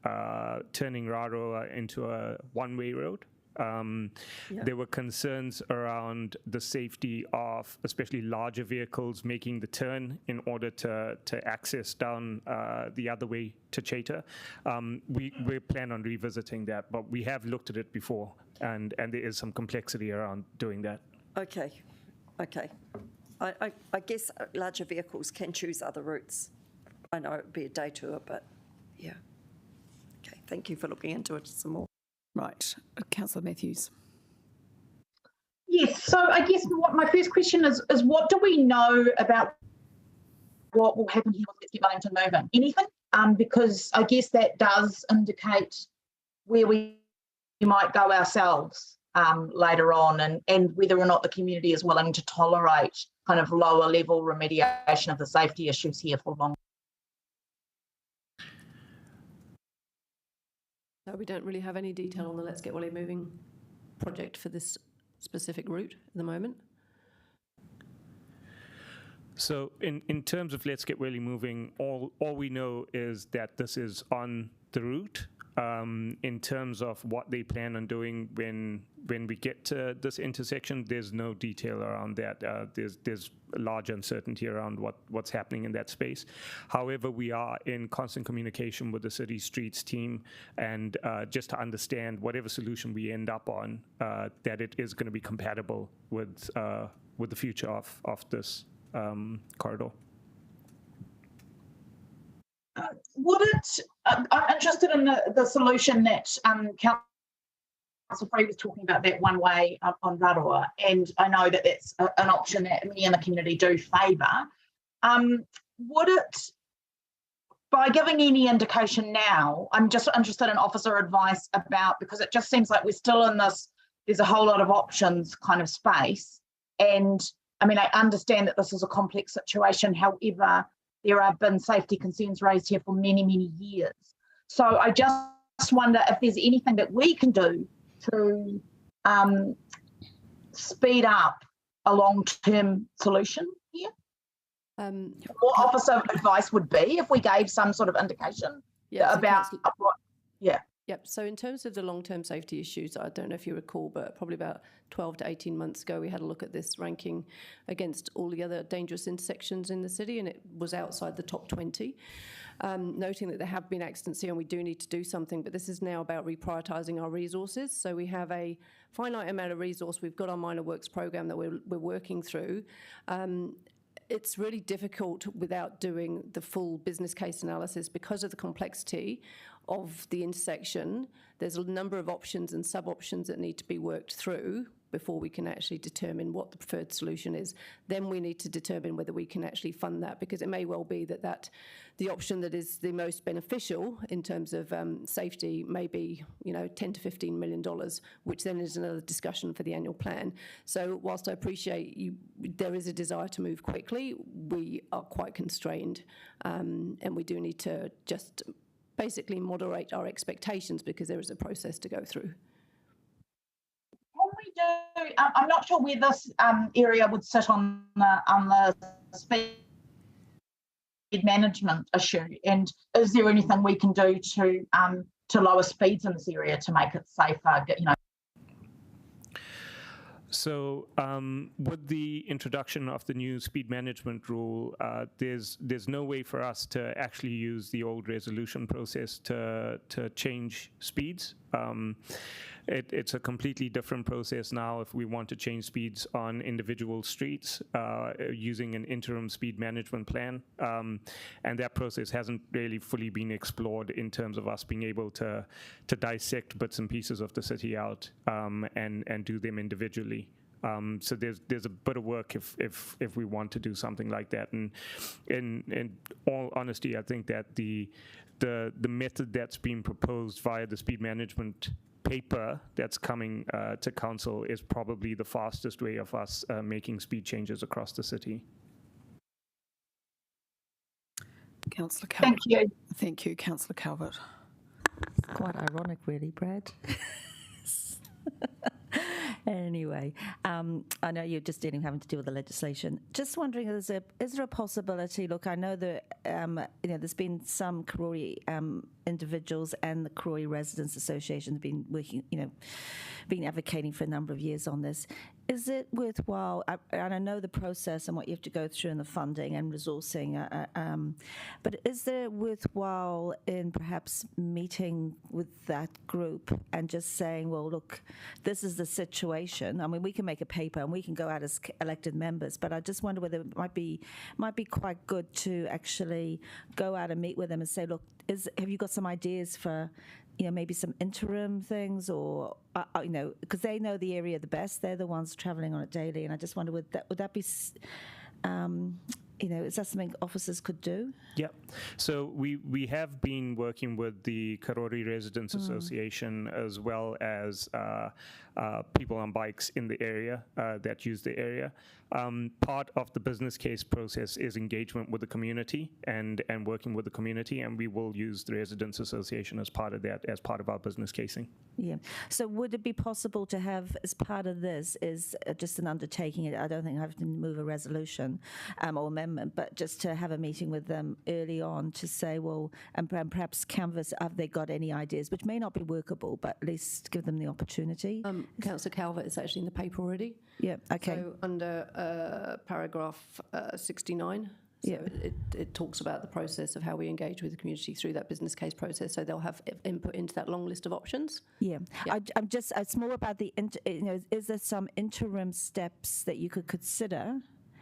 turning Raroa into a one-way road. There were concerns around the safety of especially larger vehicles making the turn in order to access down the other way to Chaitel. We plan on revisiting that, but we have looked at it before, and there is some complexity around doing that. Okay. I guess larger vehicles can choose other routes. I know it would be a day tour, but yeah. Okay, thank you for looking into it some more. Right, Councillor Matthews. Yes, so I guess my first question is what do we know about what will happen here with Let's Get Wellington Moving? Anything? Because I guess that does indicate where we might go ourselves later on, and whether or not the community is willing to tolerate kind of lower level remediation of the safety issues here for long. So we don't really have any detail on the Let's Get Welly Moving project for this specific route at the moment. So in terms of Let's Get Welly Moving, all we know is that this is on the route. In terms of what they plan on doing when we get to this intersection, there's no detail around that. There's a large uncertainty around what's happening in that space. However, we are in constant communication with the city streets team, and just to understand whatever solution we end up on, that it is going to be compatible with the future of this corridor. I'm interested in the solution that Councillor Free was talking about, that one way up on Raroa, and I know that that's an option that many in the community do favour. Would it, by giving any indication now, I'm just interested in officer advice about, because it just seems like we're still in this, there's a whole lot of options kind of space, and I mean, I understand that this is a complex situation, however, there have been safety concerns raised here for many, many years. So I just wonder if there's anything that we can do to speed up a long-term solution here. What officer advice would be if we gave some sort of indication? Yeah, so about Councillor- what, yeah. Yep. So in terms of the long-term safety issues, I don't know if you recall, but probably about 12 to 18 months ago, we had a look at this ranking against all the other dangerous intersections in the city, and it was outside the top 20, noting that there have been accidents here and we do need to do something, but this is now about reprioritising our resources. So we have a finite amount of resource. We've got our minor works program that we're working through. It's really difficult without doing the full business case analysis because of the complexity of the intersection. There's a number of options and sub-options that need to be worked through before we can actually determine what the preferred solution is. Then we need to determine whether we can actually fund that, because it may well be that the option that is the most beneficial in terms of safety may be, $10 to $15 million, which then is another discussion for the annual plan. So whilst I appreciate there is a desire to move quickly, we are quite constrained, and we do need to just basically moderate our expectations because there is a process to go through. We do. I'm not sure where this area would sit on the speed management issue, and is there anything we can do to lower speeds in this area to make it safer? So with the introduction of the new speed management rule, there's no way for us to actually use the old resolution process to change speeds. It's a completely different process now if we want to change speeds on individual streets using an interim speed management plan. And that process hasn't really fully been explored in terms of us being able to dissect bits and pieces of the city out and do them individually. So there's a bit of work if we want to do something like that. And in all honesty, I think that the method that's been proposed via the speed management paper that's coming to council is probably the fastest way of us making speed changes across the city. Councillor Calvert. Thank you. Thank you, Councillor Calvert. It's quite ironic, really, Brad. Anyway, I know you're just having to deal with the legislation. Just wondering, is there a possibility? Look, I know that there's been some Karori individuals and the Karori Residents Association have been working, been advocating for a number of years on this. Is it worthwhile? And I know the process and what you have to go through and the funding and resourcing, but is there worthwhile in perhaps meeting with that group and just saying, well, look, this is the situation. I mean, we can make a paper and we can go out as elected members, but I just wonder whether it might be quite good to actually go out and meet with them and say, look, have you got some ideas for maybe some interim things, or because they know the area the best. They're the ones travelling on it daily, and I just wonder would that be is that something officers could do? Yeah. So we have been working with the Karori Residents Association as well as people on bikes in the area that use the area. Part of the business case process is engagement with the community and working with the community, and we will use the Residents Association as part of that, as part of our business casing. Yeah. So would it be possible to have, as part of this, is just an undertaking? I don't think I have to move a resolution or amendment, but just to have a meeting with them early on to say, well, and perhaps canvass, have they got any ideas, which may not be workable, but at least give them the opportunity. Councillor Calvert, it's actually in the paper already. Yeah, okay. So under paragraph 69, so it talks about the process of how we engage with the community through that business case process. So they'll have input into that long list of options. Yeah, I'm just, it's more about the, is there some interim steps that you could consider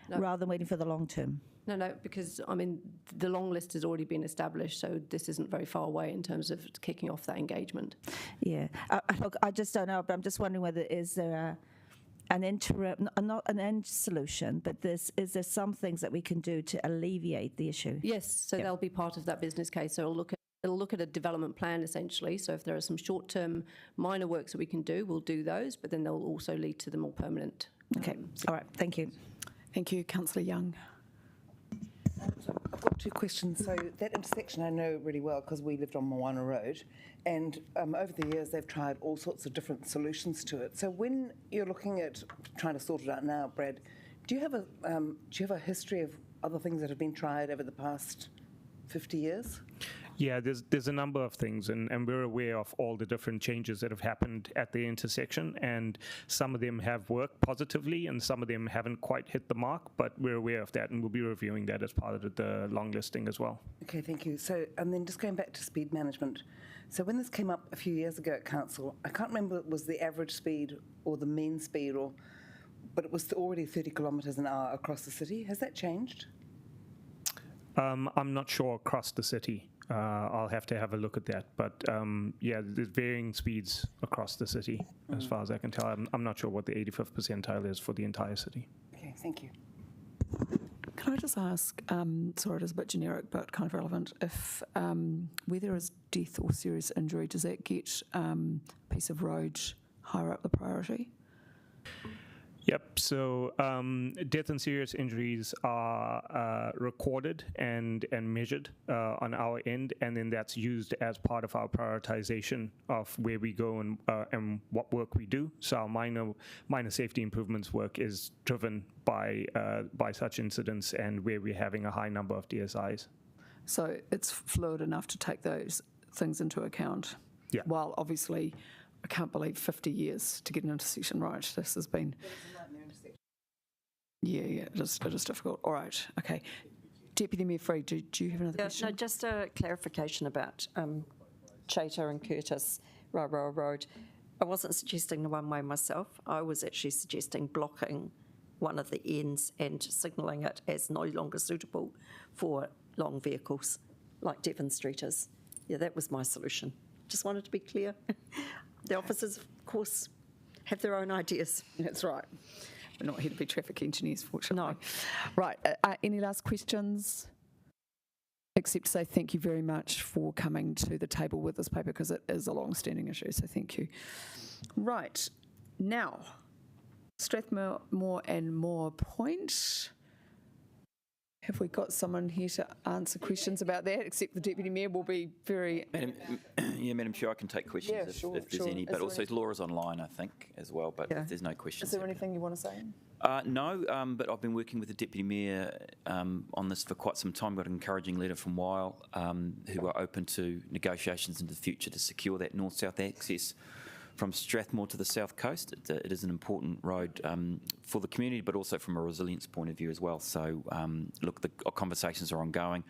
rather than waiting for the long term? No, because, I mean, the long list has already been established, so this isn't very far away in terms of kicking off that engagement. Yeah, look, I just don't know, but I'm just wondering whether is there an interim, not an end solution, but is there some things that we can do to alleviate the issue? Yes, so they'll be part of that business case. So it'll look at a development plan, essentially. So if there are some short-term minor works that we can do, we'll do those, but then they'll also lead to the more permanent. Okay, all right, thank you. Thank you, Councillor Young. So I've got two questions. So that intersection I know really well because we lived on Moana Road, and over the years they've tried all sorts of different solutions to it. So when you're looking at trying to sort it out now, Brad, do you have a history of other things that have been tried over the past 50 years? Yeah, there's a number of things, and we're aware of all the different changes that have happened at the intersection, and some of them have worked positively, and some of them haven't quite hit the mark, but we're aware of that, and we'll be reviewing that as part of the long listing as well. Okay, thank you. So, and then just going back to speed management. So when this came up a few years ago at council, I can't remember if it was the average speed or the mean speed, but it was already 30 kilometres an hour across the city. Has that changed? I'm not sure across the city. I'll have to have a look at that. But yeah, there's varying speeds across the city, as far as I can tell. I'm not sure what the 85th percentile is for the entire city. Okay, thank you. Can I just ask, sorry, it is a bit generic, but kind of relevant, if where there is death or serious injury, does that get a piece of road higher up the priority? Yep, so death and serious injuries are recorded and measured on our end, and then that's used as part of our prioritization of where we go and what work we do. So our minor safety improvements work is driven by such incidents and where we're having a high number of DSIs. So it's fluid enough to take those things into account. Yeah. While obviously, I can't believe 50 years to get an intersection right. This has been... Yeah, it is difficult. All right, okay. Deputy Mayor Free, do you have another question? No, just a clarification about Chater and Curtis, Railroad Road. I wasn't suggesting the one way myself. I was actually suggesting blocking one of the ends and signalling it as no longer suitable for long vehicles, like Devon Street is. Yeah, that was my solution. Just wanted to be clear. The officers, of course, have their own ideas. That's right. We're not here to be traffic engineers, fortunately. No. Right, any last questions? Except to say thank you very much for coming to the table with this paper, because it is a long-standing issue, so thank you. Right, now, Strathmore and Moore Point. Have we got someone here to answer questions about that? Except the Deputy Mayor will be very... Madam Chair, I can take questions if there's any, but also Laura's online, I think, as well, but if there's no questions. Is there anything you want to say? No, but I've been working with the Deputy Mayor on this for quite some time. Got an encouraging letter from Weil, who are open to negotiations into the future to secure that north-south access from Strathmore to the south coast. It is an important road for the community, but also from a resilience point of view as well. So, look, the conversations are ongoing.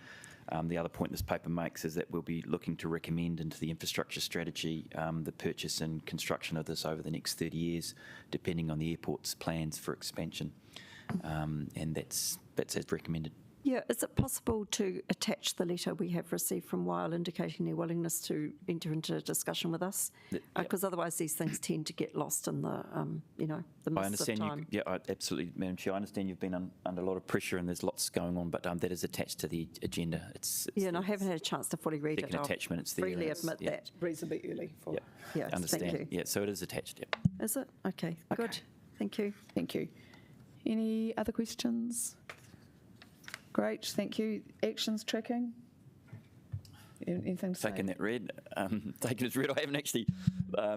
The other point this paper makes is that we'll be looking to recommend into the infrastructure strategy the purchase and construction of this over the next 30 years, depending on the airport's plans for expansion. And that's as recommended. Yeah, is it possible to attach the letter we have received from Weil indicating their willingness to enter into a discussion with us? Because otherwise these things tend to get lost in the, the mists of time. Absolutely, Madam Chair. I understand you've been under a lot of pressure and there's lots going on, but that is attached to the agenda. And I haven't had a chance to fully read it. Second attachment, it's there. Freely admit that. Reasonably early. Yeah, understand. Thank you. Yeah, so it is attached, Is it? Okay, good. Thank you. Thank you. Any other questions? Great, thank you. Actions tracking? Anything to say? Taking that read. Taking as read. I haven't actually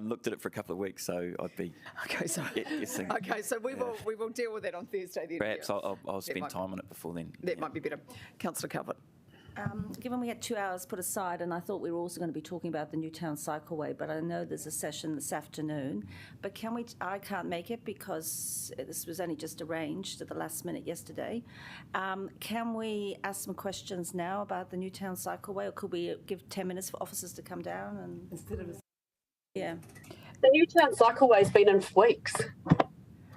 looked at it for a couple of weeks, so I'd be... Okay, so we will deal with that on Thursday then. Perhaps I'll spend time on it before then. That might be better. Councillor Calvert. Given we had 2 hours put aside, and I thought we were also going to be talking about the Newtown Cycleway, but I know there's a session this afternoon. But I can't make it because this was only just arranged at the last minute yesterday. Can we ask some questions now about the Newtown Cycleway, or could we give 10 minutes for officers to come down and instead of The Newtown Cycleway's been in for weeks.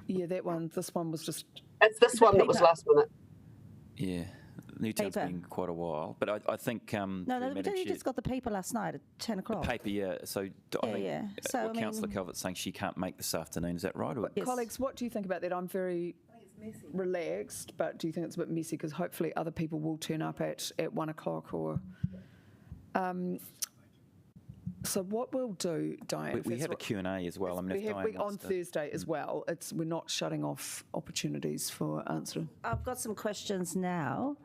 Yeah, this one was just... It's this one that was last minute. Yeah. Newtown's been quite a while, but I think... No, you just got the paper last night at 10 o'clock. The paper, yeah. So I think So, Councillor Calvert's saying she can't make this afternoon, is that right? Or? Yes. Colleagues, what do you think about that? I'm very relaxed, but do you think it's a bit messy? Because hopefully other people will turn up at 1 o'clock or... So what we'll do, Diane... We have a Q&A as well. On Thursday as well. We're not shutting off opportunities for answering. I've got some questions now.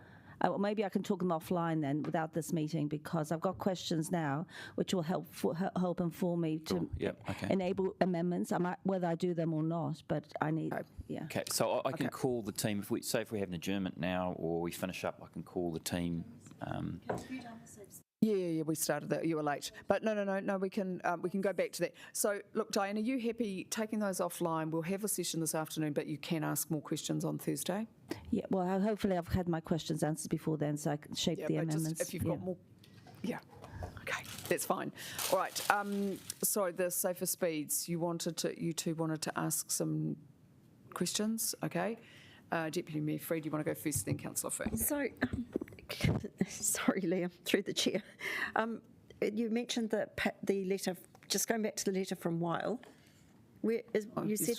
Maybe I can talk them offline then without this meeting, because I've got questions now which will help inform me to enable amendments. Whether I do them or not, but I need, Okay, so I can call the team. If we have an adjournment now or we finish up, I can call the team. Yeah, we started that. You were late, but no. We can go back to that. So, look, Diane, are you happy taking those offline? We'll have a session this afternoon, but you can ask more questions on Thursday. Yeah, well, hopefully I've had my questions answered before then, so I can shape the amendments. If you've got more, okay, that's fine. All right. Sorry, the safer speeds. You two wanted to ask some questions. Okay. Deputy Mayor Freed, you want to go first, then Councillor Fern. So, sorry, Liam, through the chair. You mentioned the letter, just going back to the letter from Weil. You said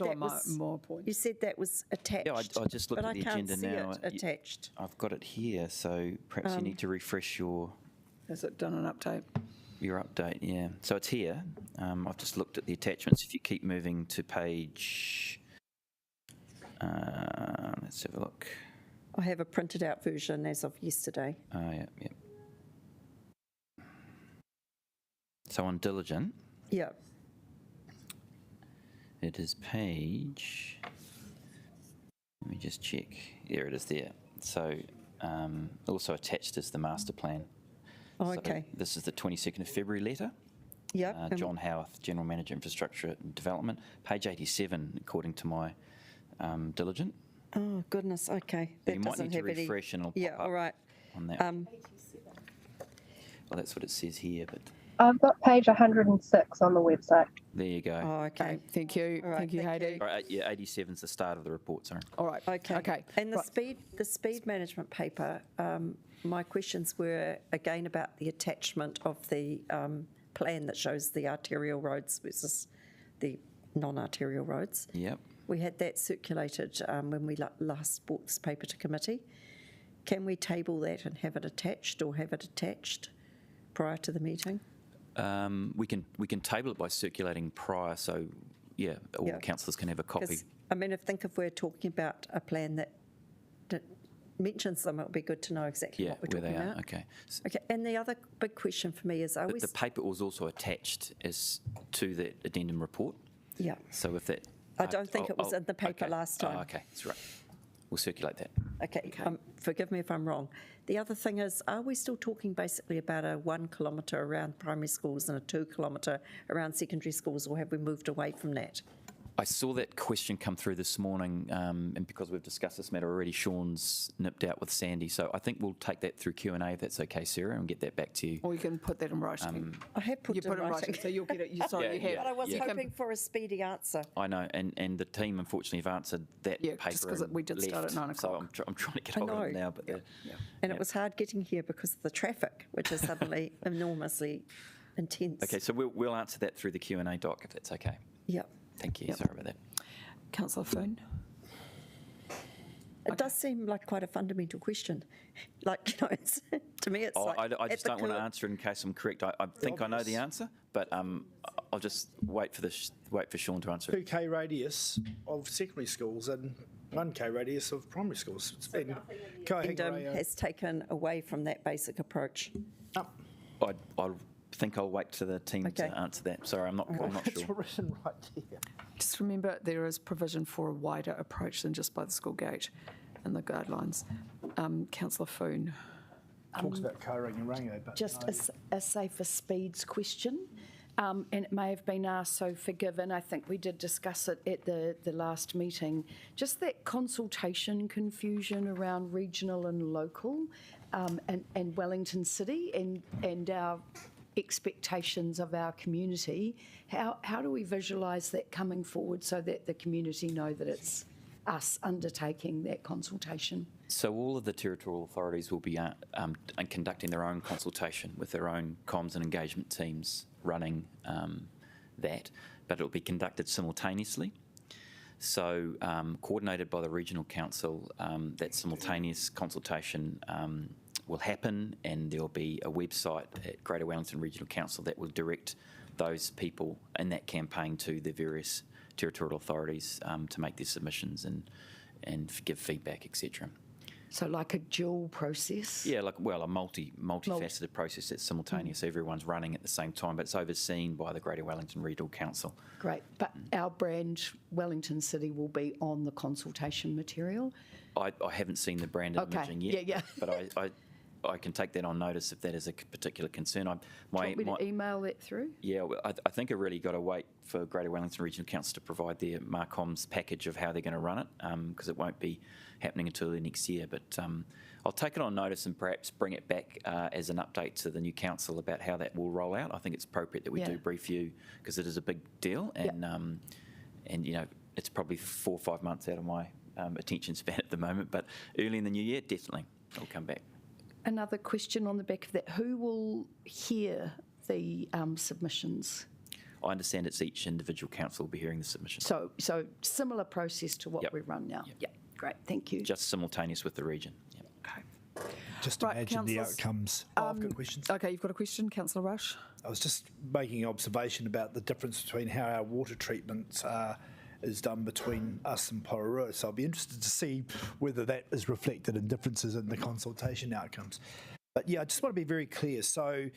that was attached. Yeah, I just looked at the agenda now. But I can't see it attached. I've got it here, so perhaps you need to refresh your... Has it done an update? Your update, yeah. So it's here. I've just looked at the attachments. If you keep moving to page... let's have a look. I have a printed out version as of yesterday. Oh, yeah. So on diligent... Yeah. It is page... Let me just check. There it is there. So also attached is the master plan. Oh, so okay. This is the 22nd of February letter. Yeah. John Howarth, General Manager, Infrastructure and Development. Page 87, according to my diligent. Oh, goodness. Okay. That you might need to refresh and it'll pop up all right. on that. Well, that's what it says here, but... I've got page 106 on the website. There you go. Oh, okay. Thank you. All right, thank you, Heidi. All right, yeah, 87 is the start of the report, sorry. All right. Okay. And the speed management paper, my questions were again about the attachment of the plan that shows the arterial roads versus the non-arterial roads. Yep. We had that circulated when we last brought this paper to committee. Can we table that and have it attached prior to the meeting? We can table it by circulating prior, so yeah, all councillors can have a copy. I mean, think if we're talking about a plan that mentions them, it would be good to know exactly what we're talking about. Okay. Okay, and the other big question for me is, the paper was also attached to the addendum report. Yeah. So if that... I don't think it was in the paper last time. Oh, okay, that's right. We'll circulate that. Okay. Forgive me if I'm wrong. The other thing is, are we still talking basically about a 1 kilometre around primary schools and a 2 kilometre around secondary schools, or have we moved away from that? I saw that question come through this morning, and because we've discussed this matter already, Sean's nipped out with Sandy. So I think we'll take that through Q&A if that's okay, Sarah, and get that back to you. Or you can put that in writing. I have put it in writing. So you'll get it. You have. But I was hoping for a speedy answer. I know, and the team unfortunately have answered that paper. Just because we did start at 9 o'clock. So I'm trying to get hold of it now. But and it was hard getting here because of the traffic, which is suddenly enormously intense. Okay, so we'll answer that through the Q&A doc if that's okay. Yep. Thank you. Sorry about that. Councillor Fern. It does seem like quite a fundamental question. Like, to me it's like... I just don't want to answer it in case I'm correct. I think I know the answer, but I'll just wait for Sean to answer it. 2K radius of secondary schools and 1K radius of primary schools. It's been has taken away from that basic approach. I think I'll wait to the team to answer that. Sorry, I'm not sure. It's written right here. Just remember there is provision for a wider approach than just by the school gate in the guidelines. Councillor Foon. Talks about Kauranga and Rango, but just a safer speeds question. And it may have been asked, so forgiven. I think we did discuss it at the last meeting. Just that consultation confusion around regional and local and Wellington City and our expectations of our community. How do we visualise that coming forward so that the community know that it's us undertaking that consultation? So all of the territorial authorities will be conducting their own consultation with their own comms and engagement teams running that, but it will be conducted simultaneously. So coordinated by the Regional Council, that simultaneous consultation will happen, and there will be a website at Greater Wellington Regional Council that will direct those people in that campaign to the various territorial authorities to make their submissions and give feedback, etc. So like a dual process? Yeah, a multifaceted process that's simultaneous. Everyone's running at the same time, but it's overseen by the Greater Wellington Regional Council. Great, but our brand, Wellington City, will be on the consultation material? I haven't seen the brand imaging yet. Yeah. But I can take that on notice if that is a particular concern. Do you want me to email that through? Yeah, well, I think I've really got to wait for Greater Wellington Regional Council to provide their Marcom's package of how they're going to run it, because it won't be happening until early next year. But I'll take it on notice and perhaps bring it back as an update to the new council about how that will roll out. I think it's appropriate that we do brief you, because it is a big deal, and you know, it's probably 4 or 5 months out of my attention span at the moment. But early in the new year, definitely, I'll come back. Another question on the back of that: who will hear the submissions? I understand it's each individual council will be hearing the submission. So similar process to what we run now. Yep. Great, thank you. Just simultaneous with the region. Yep. Okay. Just imagine the outcomes. I've got questions. Okay, you've got a question, Councillor Rush? I was just making an observation about the difference between how our water treatment is done between us and Pūroro. So I'll be interested to see whether that is reflected in differences in the consultation outcomes. But yeah, I just want to be very clear. So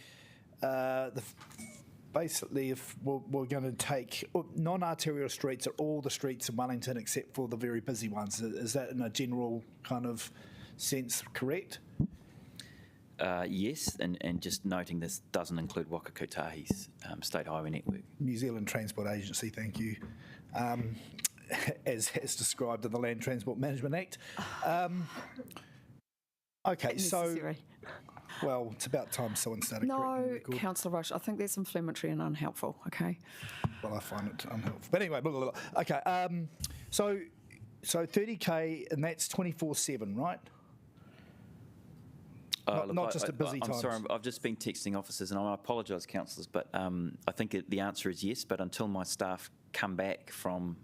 basically, if we're going to take non-arterial streets, are all the streets in Wellington except for the very busy ones. Is that in a general kind of sense correct? Yes, and just noting this doesn't include Waka Kotahi's state highway network. New Zealand Transport Agency, thank you. As described in the Land Transport Management Act. Okay, so... Well, it's about time someone started correcting the record. Councillor Rush, I think that's inflammatory and unhelpful, okay? Well, I find it unhelpful. But anyway, blah, blah, blah. Okay, so 30K, and that's 24/7, right? Not just at busy times. I'm sorry, I've just been texting officers, and I apologise, councillors, but I think the answer is yes, but until my staff come back from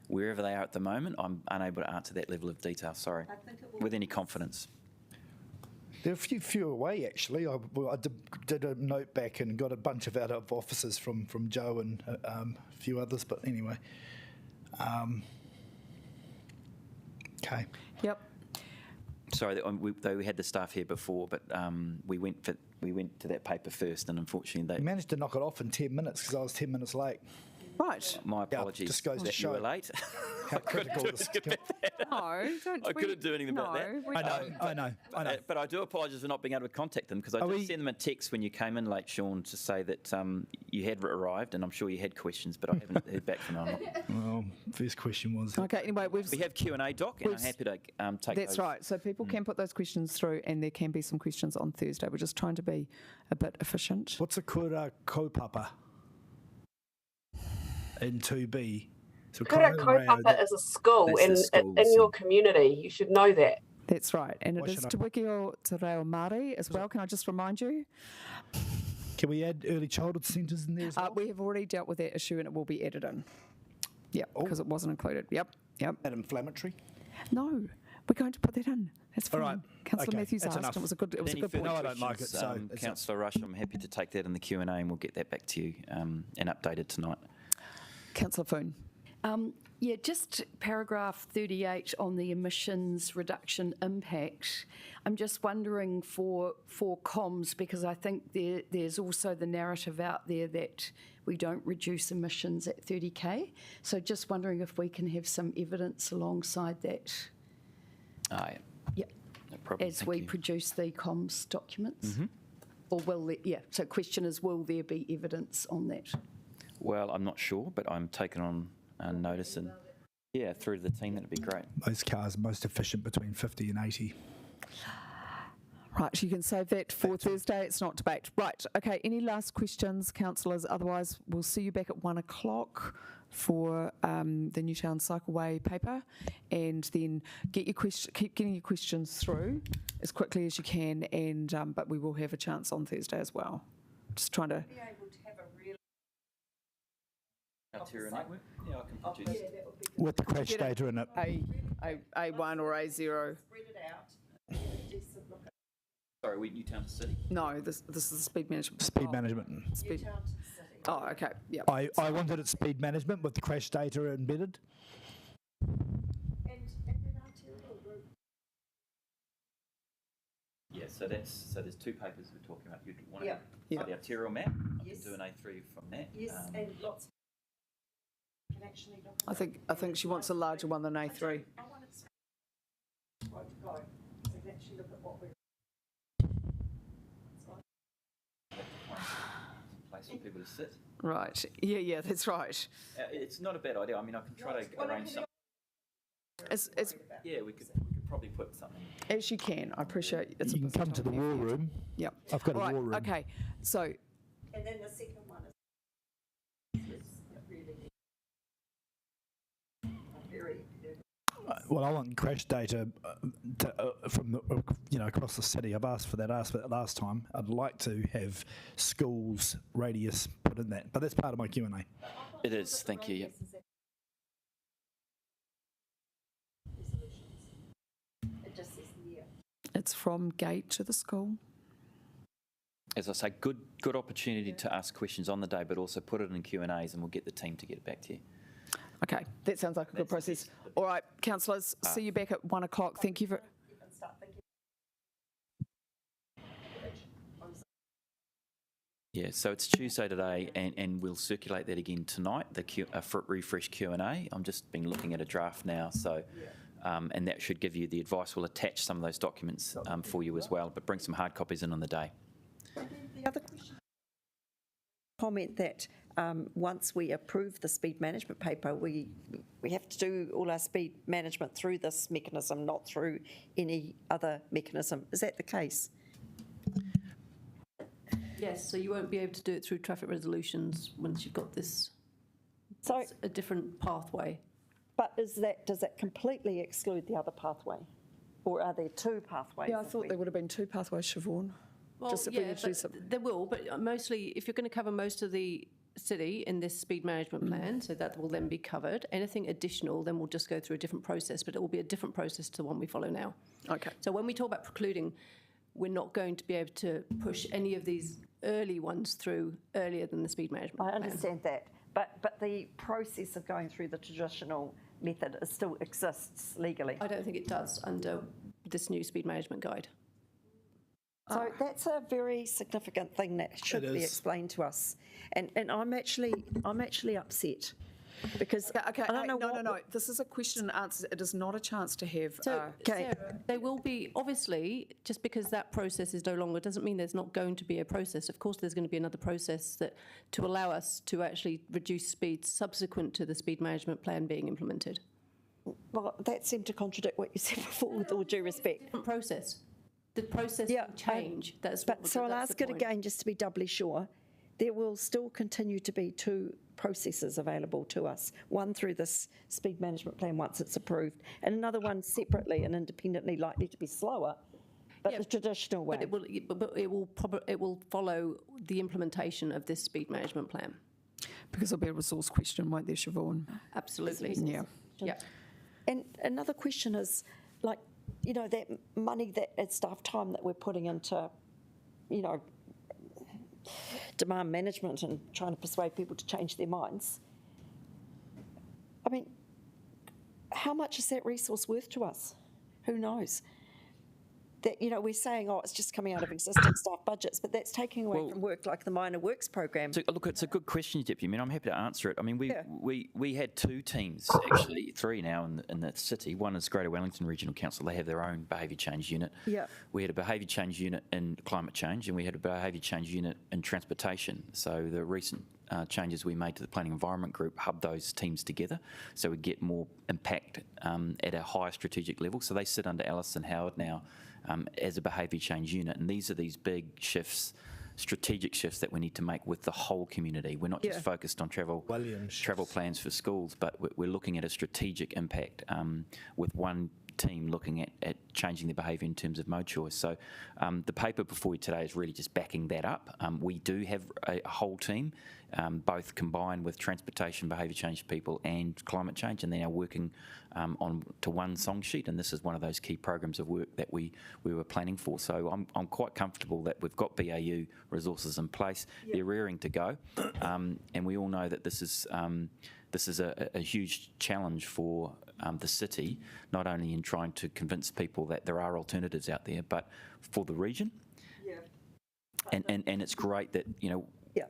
wherever they are at the moment, I'm unable to answer that level of detail, sorry, with any confidence. There are a few away, actually. I did a note back and got a bunch of out of officers from Joe and a few others, but anyway. Okay. Yep. Sorry, we had the staff here before, but we went to that paper first, and unfortunately they managed to knock it off in 10 minutes because I was 10 minutes late. Right. My apologies. Just goes to that show you were late. how critical this is. No, don't. I couldn't do anything about that. I know. But I do apologise for not being able to contact them, because I did send them a text when you came in late, Sean, to say that you had arrived, and I'm sure you had questions, but I haven't heard back from them. Well, first question was... Okay, anyway, we have Q&A, Doc, and I'm happy to take That's those. right. So people can put those questions through, and there can be some questions on Thursday. We're just trying to be a bit efficient. What's a kura kaupapa in 2B? So Kura kaupapa is a school in your community. You should know that. That's right. And it is Te Wiki o Te Reo Māori as well. Can I just remind you? Can we add early childhood centres in there as well? We have already dealt with that issue, and it will be added in. Yeah, because it wasn't included. Yep. And inflammatory? No, we're going to put that in. That's fine. All right. Councillor Matthews that's asked. enough. It was a good point. No, I don't like it. So Councillor Rush, I'm happy to take that in the Q&A, and we'll get that back to you and updated tonight. Councillor Foon. Yeah, just paragraph 38 on the emissions reduction impact. I'm just wondering for comms, because I think there's also the narrative out there that we don't reduce emissions at 30K. So just wondering if we can have some evidence alongside that. Yeah. No problem. As we produce the comms documents. Mm-hmm. Or will there, so question is, will there be evidence on that? Well, I'm not sure, but I'm taking on notice, and through to the team, that'd be great. Most cars most efficient between 50 and 80. Right, you can save that for Thursday. It's not debate. Right, okay, any last questions, councillors? Otherwise, we'll see you back at 1 o'clock for the Newtown Cycleway paper, and then keep getting your questions through as quickly as you can, and but we will have a chance on Thursday as well. Just trying to... Arterial network? Yeah, I can produce. With the crash data in it. A1 or A0. Sorry, Newtown to City? No, this is the speed management. Speed management. Speed. Oh, okay. Yeah. I wanted it speed management with the crash data embedded. Yeah, so there's two papers we're talking about. You'd want to the arterial map. I can do an A3 from that. Yes, and lots of can actually look at I think she wants a larger one than A3. I want it to go. So you can actually look at what we're people to sit. Right. Yeah, that's right. It's not a bad idea. I mean, I can try to arrange something. Yeah, we could probably put something. As you can. I appreciate it. You can come to the war room. Yep. I've got a war room. Okay. So. And then the second one is Well, I want crash data from across the city. I've asked for that last time. I'd like to have schools radius put in that, but that's part of my Q&A. It is. Thank you. Yep. It's from gate to the school. As I say, good opportunity to ask questions on the day, but also put it in Q&As, and we'll get the team to get back to you. Okay, that sounds like a good process. All right, councillors, see you back at 1 o'clock. Thank you for. Yeah, so it's Tuesday today, and we'll circulate that again tonight, the refresh Q&A. I'm just been looking at a draft now, so and that should give you the advice. We'll attach some of those documents for you as well, but bring some hard copies in on the day. The other question, comment that once we approve the speed management paper, we have to do all our speed management through this mechanism, not through any other mechanism. Is that the case? Yes, so you won't be able to do it through traffic resolutions once you've got this. So it's a different pathway. But does that completely exclude the other pathway? Or are there two pathways? Yeah, I thought there would have been two pathways, Siobhan. Well, there will, but mostly if you're going to cover most of the city in this speed management plan, so that will then be covered. Anything additional, then we'll just go through a different process, but it will be a different process to the one we follow now. Okay. So when we talk about precluding, we're not going to be able to push any of these early ones through earlier than the speed management plan. I understand that, but the process of going through the traditional method still exists legally. I don't think it does under this new speed management guide. So that's a very significant thing that should be explained to us, and I'm actually upset because I don't know. No. This is a question and answer. It is not a chance to have. So, Sarah, they will be obviously just because that process is no longer doesn't mean there's not going to be a process. Of course, there's going to be another process to allow us to actually reduce speeds subsequent to the speed management plan being implemented. Well, that seemed to contradict what you said before, with all due respect. Different process. The process will change. So I'll ask it again just to be doubly sure. There will still continue to be two processes available to us. One through this speed management plan once it's approved, and another one separately and independently, likely to be slower, but the traditional way. But it will follow the implementation of this speed management plan. Because there'll be a resource question, won't there, Siobhan? Absolutely. Yeah. And another question is, like, that money, that staff time that we're putting into, demand management and trying to persuade people to change their minds. I mean, how much is that resource worth to us? Who knows? That, we're saying, it's just coming out of existing staff budgets, but that's taking away from work like the Minor Works program. So, look, it's a good question, Deputy. I mean, I'm happy to answer it. I mean, we had two teams, actually, three now in the city. One is Greater Wellington Regional Council. They have their own behaviour change unit. Yeah. We had a behaviour change unit in climate change, and we had a behaviour change unit in transportation. So the recent changes we made to the Planning Environment Group hub those teams together so we get more impact at a higher strategic level. So they sit under Alison Howard now as a behaviour change unit, and these are these big shifts, strategic shifts that we need to make with the whole community. We're not just focused on travel plans for schools, but we're looking at a strategic impact with one team looking at changing their behaviour in terms of mode choice. So the paper before you today is really just backing that up. We do have a whole team, both combined with transportation, behaviour change people and climate change, and they are working on to one song sheet, and this is one of those key programs of work that we were planning for. So I'm quite comfortable that we've got BAU resources in place. They're rearing to go, and we all know that this is a huge challenge for the city, not only in trying to convince people that there are alternatives out there, but for the region. And it's great that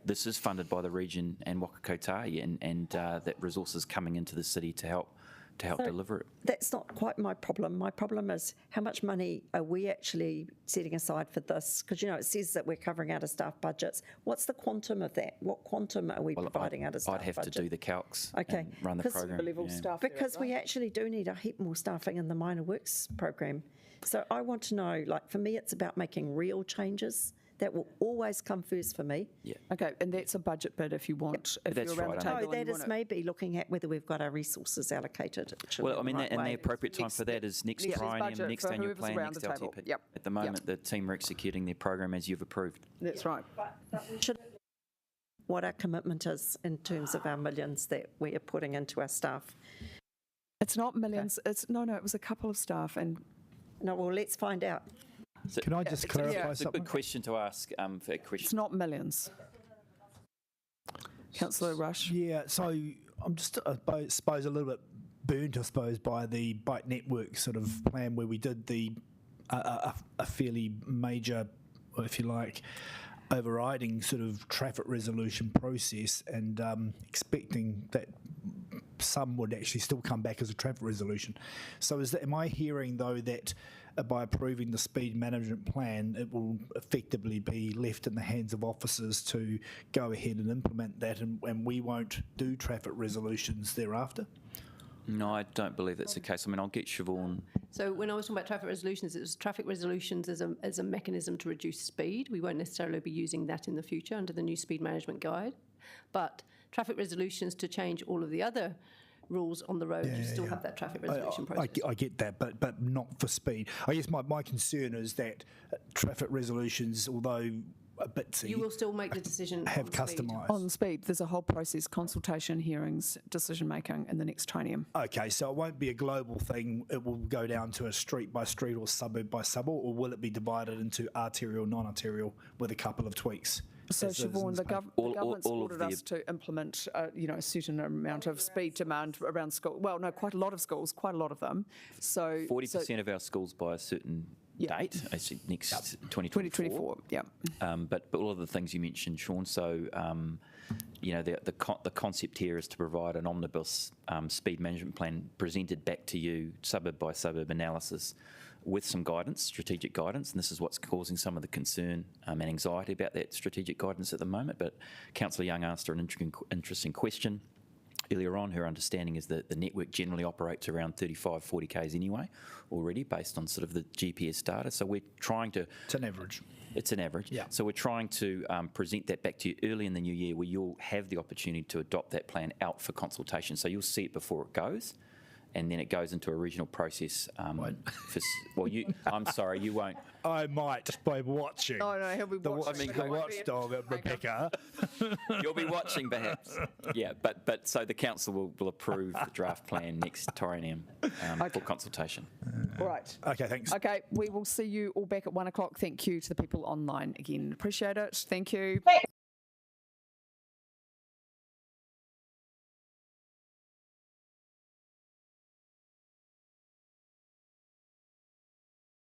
this is funded by the region and Waka Kotahi, and that resources coming into the city to help to help deliver it. That's not quite my problem. My problem is how much money are we actually setting aside for this? Because, it says that we're covering out of staff budgets. What's the quantum of that? What quantum are we providing out of staff budget? I'd have to do the calcs and run the program. Staff because we actually do need a heap more staffing in the minor works program. So I want to know, for me, it's about making real changes. That will always come first for me. Yeah. Okay, and that's a budget bid if you want, if That's you're around right, the table. No, that is maybe looking at whether we've got our resources allocated. Well, I mean, and the appropriate time for that is next triennium, next annual plan, next LTP. Yep. At the moment, the team are executing their program as you've approved. That's right. What our commitment is in terms of our millions that we are putting into our staff. It's not millions. Okay. It was a couple of staff. No, well, let's find out. So, can I just clarify it's something? It's a good question to ask for a question. It's not millions. Councillor Rush. Yeah, so I'm just, I suppose, a little bit burnt, I suppose, by the bike network sort of plan where we did a fairly major, if you like, overriding sort of traffic resolution process and expecting that some would actually still come back as a traffic resolution. So am I hearing, though, that by approving the speed management plan, it will effectively be left in the hands of officers to go ahead and implement that, and we won't do traffic resolutions thereafter? No, I don't believe that's the case. I mean, I'll get Siobhan. So when I was talking about traffic resolutions, it was traffic resolutions as a mechanism to reduce speed. We won't necessarily be using that in the future under the new speed management guide. But traffic resolutions to change all of the other rules on the road, you still have that traffic resolution process. I get that, but not for speed. I guess my concern is that traffic resolutions, although a bit you will still make the decision have customised. On speed, there's a whole process, consultation, hearings, decision-making in the next triennium. Okay, so it won't be a global thing. It will go down to a street by street or suburb by suburb, or will it be divided into arterial, non-arterial with a couple of tweaks? So, Siobhan, the government's ordered us to implement, a certain amount of speed demand around school. Well, no, quite a lot of schools, quite a lot of them. So 40% of our schools by a certain date, next 2024. Yeah. But all of the things you mentioned, Sean. So, the concept here is to provide an omnibus speed management plan presented back to you, suburb by suburb analysis, with some guidance, strategic guidance, and this is what's causing some of the concern and anxiety about that strategic guidance at the moment. But Councillor Young asked her an interesting question earlier on. Her understanding is that the network generally operates around 35, 40 Ks anyway, already, based on sort of the GPS data. So we're trying to... It's an average. It's an average. Yeah. So we're trying to present that back to you early in the new year, where you'll have the opportunity to adopt that plan out for consultation. So you'll see it before it goes, and then it goes into a regional process. I'm sorry, you won't. I might, just by watching. Oh, no, he'll be watching. The watchdog at Rebecca. You'll be watching, perhaps. Yeah, but so the council will approve the draft plan next triennium for consultation. All right. Okay, thanks. Okay, we will see you all back at 1 o'clock. Thank you to the people online again. Appreciate it. Thank you.